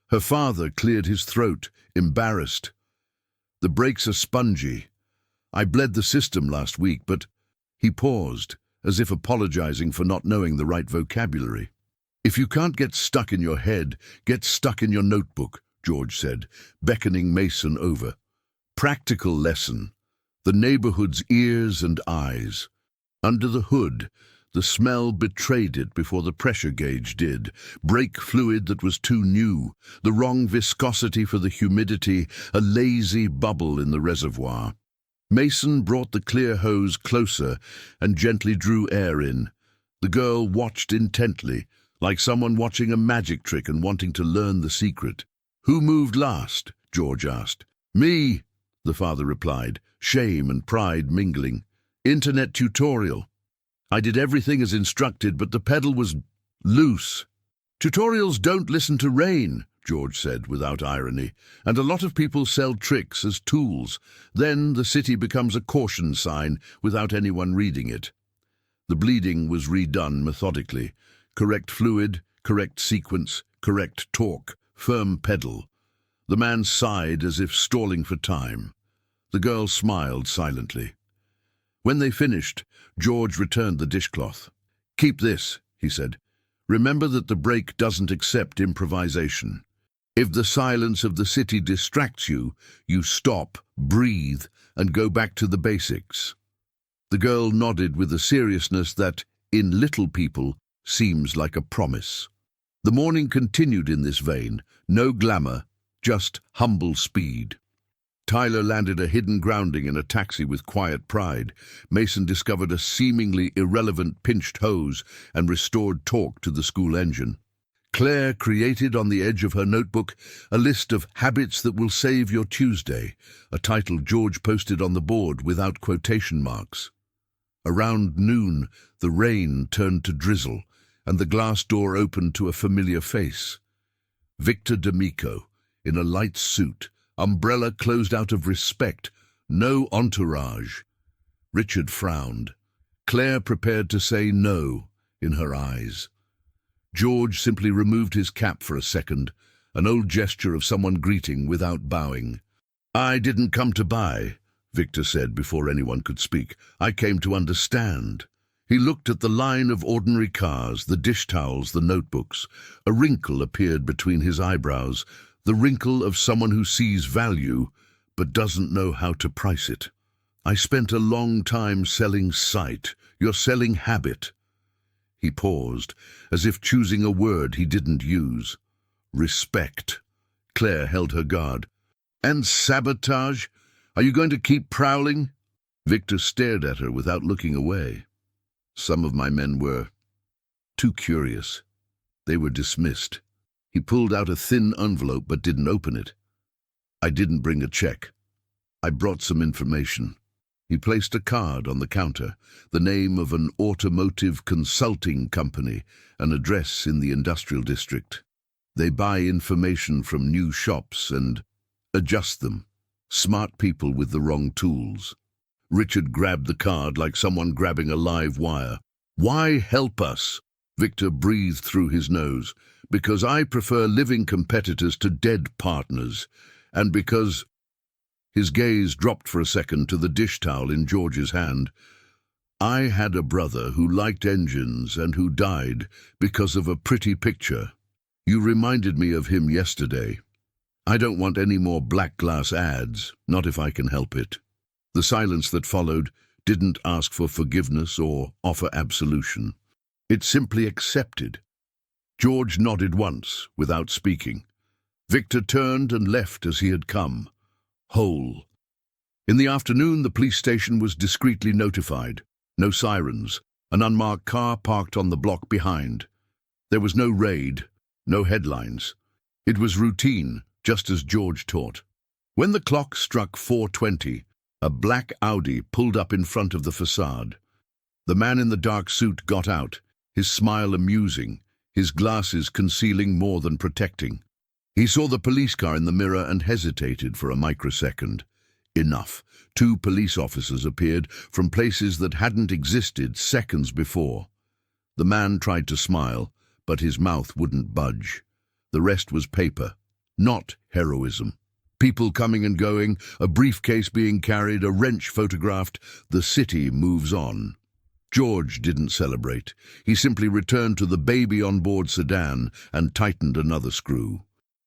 Her father cleared his throat, embarrassed. "The brakes are spongy. I bled the system last week, but—" He paused, as if apologizing for not knowing the right vocabulary. "If you can't get stuck in your head, get stuck in your notebook," George said, beckoning Mason over. "Practical lesson. The neighborhood's ears and eyes. Under the hood, the smell betrayed it before the pressure gauge did. Brake fluid that was too new, the wrong viscosity for the humidity, a lazy bubble in the reservoir." Mason brought the clear hose closer and gently drew air in. The girl watched intently, like someone watching a magic trick and wanting to learn the secret. "Who moved last?" George asked. "Me," the father replied, shame and pride mingling. "Internet tutorial. I did everything as instructed, but the pedal was loose." "Tutorials don't listen to rain," George said without irony, "and a lot of people sell tricks as tools. Then the city becomes a caution sign without anyone reading it." The bleeding was redone methodically. Correct fluid, correct sequence, correct torque, firm pedal. The man sighed as if stalling for time. The girl smiled silently. When they finished, George returned the dishcloth. "Keep this," he said. "Remember that the brake doesn't accept improvisation. If the silence of the city distracts you, you stop, breathe, and go back to the basics." The girl nodded with a seriousness that, in little people, seems like a promise. The morning continued in this vein, no glamour, just humble speed. Tyler landed a hidden grounding in a taxi with quiet pride. Mason discovered a seemingly irrelevant pinched hose and restored torque to the school engine. Claire created on the edge of her notebook a list of habits that will save your Tuesday, a title George posted on the board without quotation marks. Around noon, the rain turned to drizzle, and the glass door opened to a familiar face. Victor D'Amico, in a light suit, umbrella closed out of respect, no entourage. Richard frowned. Claire prepared to say no in her eyes. George simply removed his cap for a second, an old gesture of someone greeting without bowing. "I didn't come to buy," Victor said before anyone could speak. "I came to understand." He looked at the line of ordinary cars, the dish towels, the notebooks. A wrinkle appeared between his eyebrows, the wrinkle of someone who sees value but doesn't know how to price it. "I spent a long time selling sight. You're selling habit." He paused, as if choosing a word he didn't use. "Respect." Claire held her guard. "And sabotage? Are you going to keep prowling?" Victor stared at her without looking away. "Some of my men were too curious. They were dismissed." He pulled out a thin envelope but didn't open it. "I didn't bring a check. I brought some information." He placed a card on the counter, the name of an automotive consulting company, an address in the industrial district. "They buy information from new shops and adjust them. Smart people with the wrong tools." Richard grabbed the card like someone grabbing a live wire. "Why help us?" Victor breathed through his nose. "Because I prefer living competitors to dead partners, and because—" His gaze dropped for a second to the dish towel in George's hand. "I had a brother who liked engines and who died because of a pretty picture. You reminded me of him yesterday. I don't want any more black glass ads, not if I can help it." The silence that followed didn't ask for forgiveness or offer absolution. It simply accepted. George nodded once, without speaking. Victor turned and left as he had come, whole. In the afternoon, the police station was discreetly notified. No sirens, an unmarked car parked on the block behind. There was no raid, no headlines. It was routine, just as George taught. When the clock struck 4:20, a black Audi pulled up in front of the facade. The man in the dark suit got out, his smile amusing, his glasses concealing more than protecting. He saw the police car in the mirror and hesitated for a microsecond. Enough. 2 police officers appeared from places that hadn't existed seconds before. The man tried to smile, but his mouth wouldn't budge. The rest was paper, not heroism. People coming and going, a briefcase being carried, a wrench photographed. The city moves on. George didn't celebrate. He simply returned to the baby-on-board sedan and tightened another screw.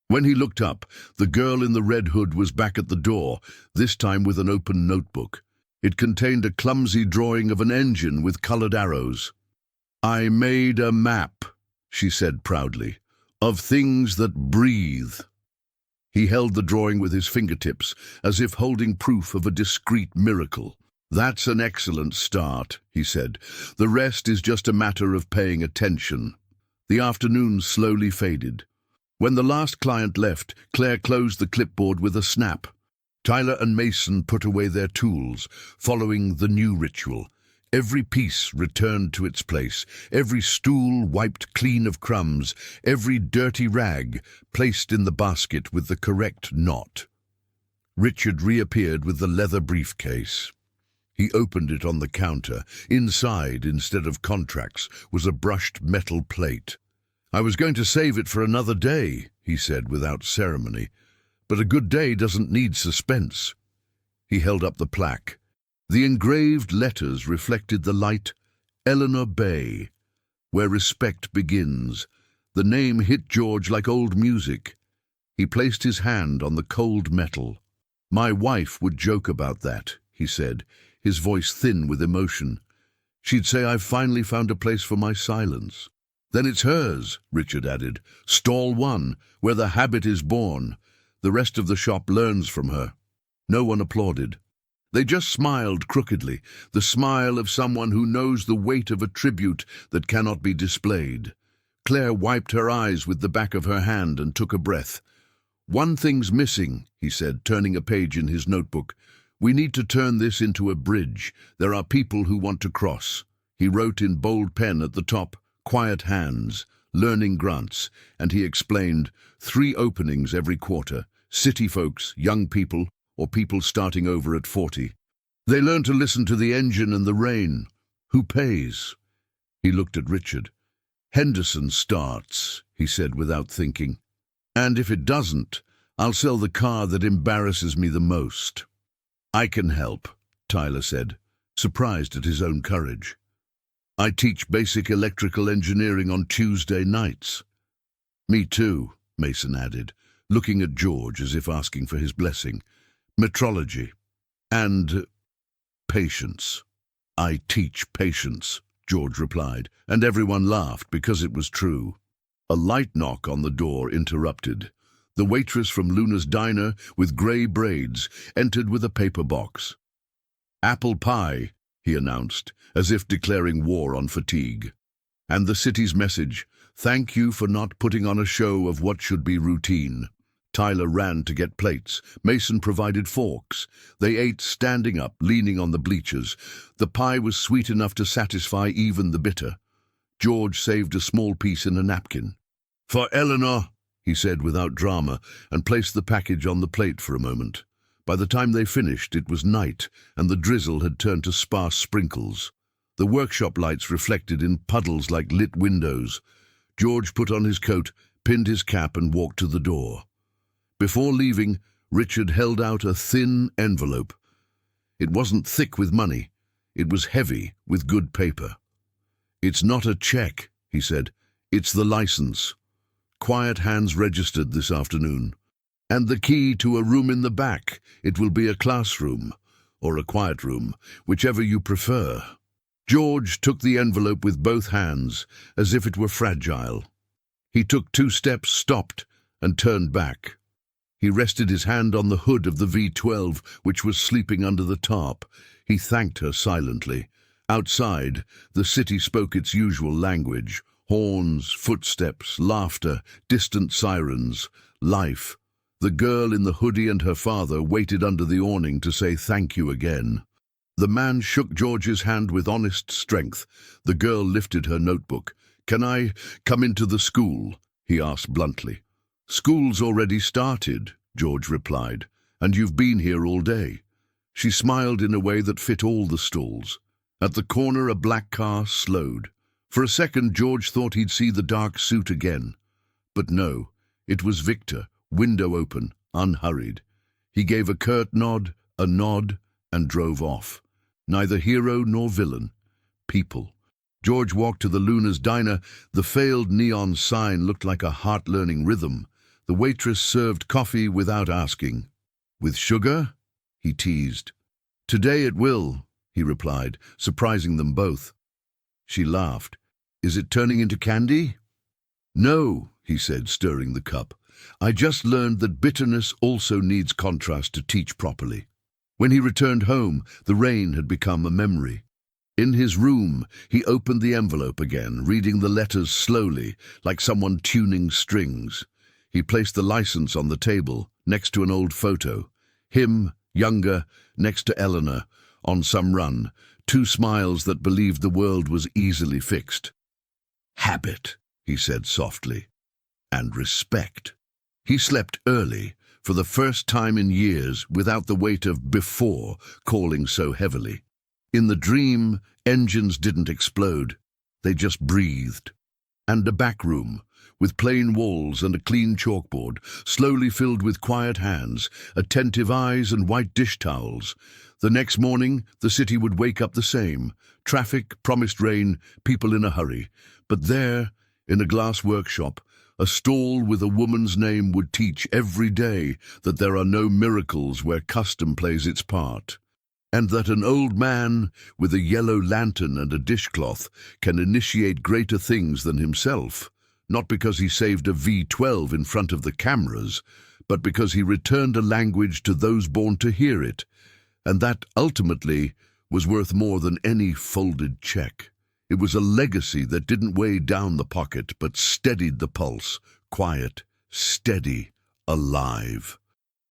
When he looked up, the girl in the red hood was back at the door, this time with an open notebook. It contained a clumsy drawing of an engine with colored arrows. "I made a map," she said proudly, "of things that breathe." He held the drawing with his fingertips, as if holding proof of a discrete miracle. "That's an excellent start," he said. "The rest is just a matter of paying attention." The afternoon slowly faded. When the last client left, Claire closed the clipboard with a snap. Tyler and Mason put away their tools, following the new ritual. Every piece returned to its place, every stool wiped clean of crumbs, every dirty rag placed in the basket with the correct knot. Richard reappeared with the leather briefcase. He opened it on the counter. Inside, instead of contracts, was a brushed metal plate. "I was going to save it for another day," he said without ceremony, "but a good day doesn't need suspense." He held up the plaque. The engraved letters reflected the light, Eleanor Bay, where respect begins. The name hit George like old music. He placed his hand on the cold metal. "My wife would joke about that," he said, his voice thin with emotion. "She'd say I've finally found a place for my silence." "Then it's hers," Richard added. "Stall 1, where the habit is born. The rest of the shop learns from her." No one applauded. They just smiled crookedly, the smile of someone who knows the weight of a tribute that cannot be displayed. Claire wiped her eyes with the back of her hand and took a breath. "One thing's missing," he said, turning a page in his notebook. "We need to turn this into a bridge. There are people who want to cross." He wrote in bold pen at the top, "Quiet hands, learning grants," and he explained, 3 openings every quarter, city folks, young people, or people starting over at 40. They learn to listen to the engine and the rain. Who pays? He looked at Richard. Henderson starts, he said without thinking. And if it doesn't, I'll sell the car that embarrasses me the most. I can help, Tyler said, surprised at his own courage. I teach basic electrical engineering on Tuesday nights. Me too, Mason added, looking at George as if asking for his blessing. Metrology. And patience. I teach patience, George replied, and everyone laughed because it was true. A light knock on the door interrupted. The waitress from Luna's diner, with grey braids, entered with a paper box. Apple pie, he announced, as if declaring war on fatigue. And the city's message, thank you for not putting on a show of what should be routine. Tyler ran to get plates. Mason provided forks. They ate standing up, leaning on the bleachers. The pie was sweet enough to satisfy even the bitter. George saved a small piece in a napkin. For Eleanor, he said without drama, and placed the package on the plate for a moment. By the time they finished, it was night, and the drizzle had turned to sparse sprinkles. The workshop lights reflected in puddles like lit windows. George put on his coat, pinned his cap, and walked to the door. Before leaving, Richard held out a thin envelope. It wasn't thick with money. It was heavy with good paper. It's not a check, he said. It's the license. Quiet Hands registered this afternoon. And the key to a room in the back. It will be a classroom, or a quiet room, whichever you prefer. George took the envelope with both hands, as if it were fragile. He took 2 steps, stopped, and turned back. He rested his hand on the hood of the V12, which was sleeping under the tarp. He thanked her silently. Outside, the city spoke its usual language. Horns, footsteps, laughter, distant sirens, life. The girl in the hoodie and her father waited under the awning to say thank you again. The man shook George's hand with honest strength. The girl lifted her notebook. Can I come into the school? He asked bluntly. School's already started, George replied, and you've been here all day. She smiled in a way that fit all the stalls. At the corner, a black car slowed. For a second, George thought he'd see the dark suit again. But no, it was Victor, window open, unhurried. He gave a curt nod, and drove off. Neither hero nor villain. People. George walked to the Luna's diner. The failed neon sign looked like a heart-learning rhythm. The waitress served coffee without asking. With sugar? He teased. Today it will, he replied, surprising them both. She laughed. Is it turning into candy? No, he said, stirring the cup. I just learned that bitterness also needs contrast to teach properly. When he returned home, the rain had become a memory. In his room, he opened the envelope again, reading the letters slowly, like someone tuning strings. He placed the license on the table, next to an old photo. Him, younger, next to Eleanor, on some run, 2 smiles that believed the world was easily fixed. Habit, he said softly, and respect. He slept early, for the first time in years, without the weight of before calling so heavily. In the dream, engines didn't explode. They just breathed. And a back room, with plain walls and a clean chalkboard, slowly filled with quiet hands, attentive eyes and white dish towels. The next morning, the city would wake up the same. Traffic, promised rain, people in a hurry. But there, in a glass workshop, a stall with a woman's name would teach every day that there are no miracles where custom plays its part, and that an old man with a yellow lantern and a dishcloth can initiate greater things than himself, not because he saved a V12 in front of the cameras, but because he returned a language to those born to hear it, and that, ultimately, was worth more than any folded check. It was a legacy that didn't weigh down the pocket, but steadied the pulse, quiet, steady, alive.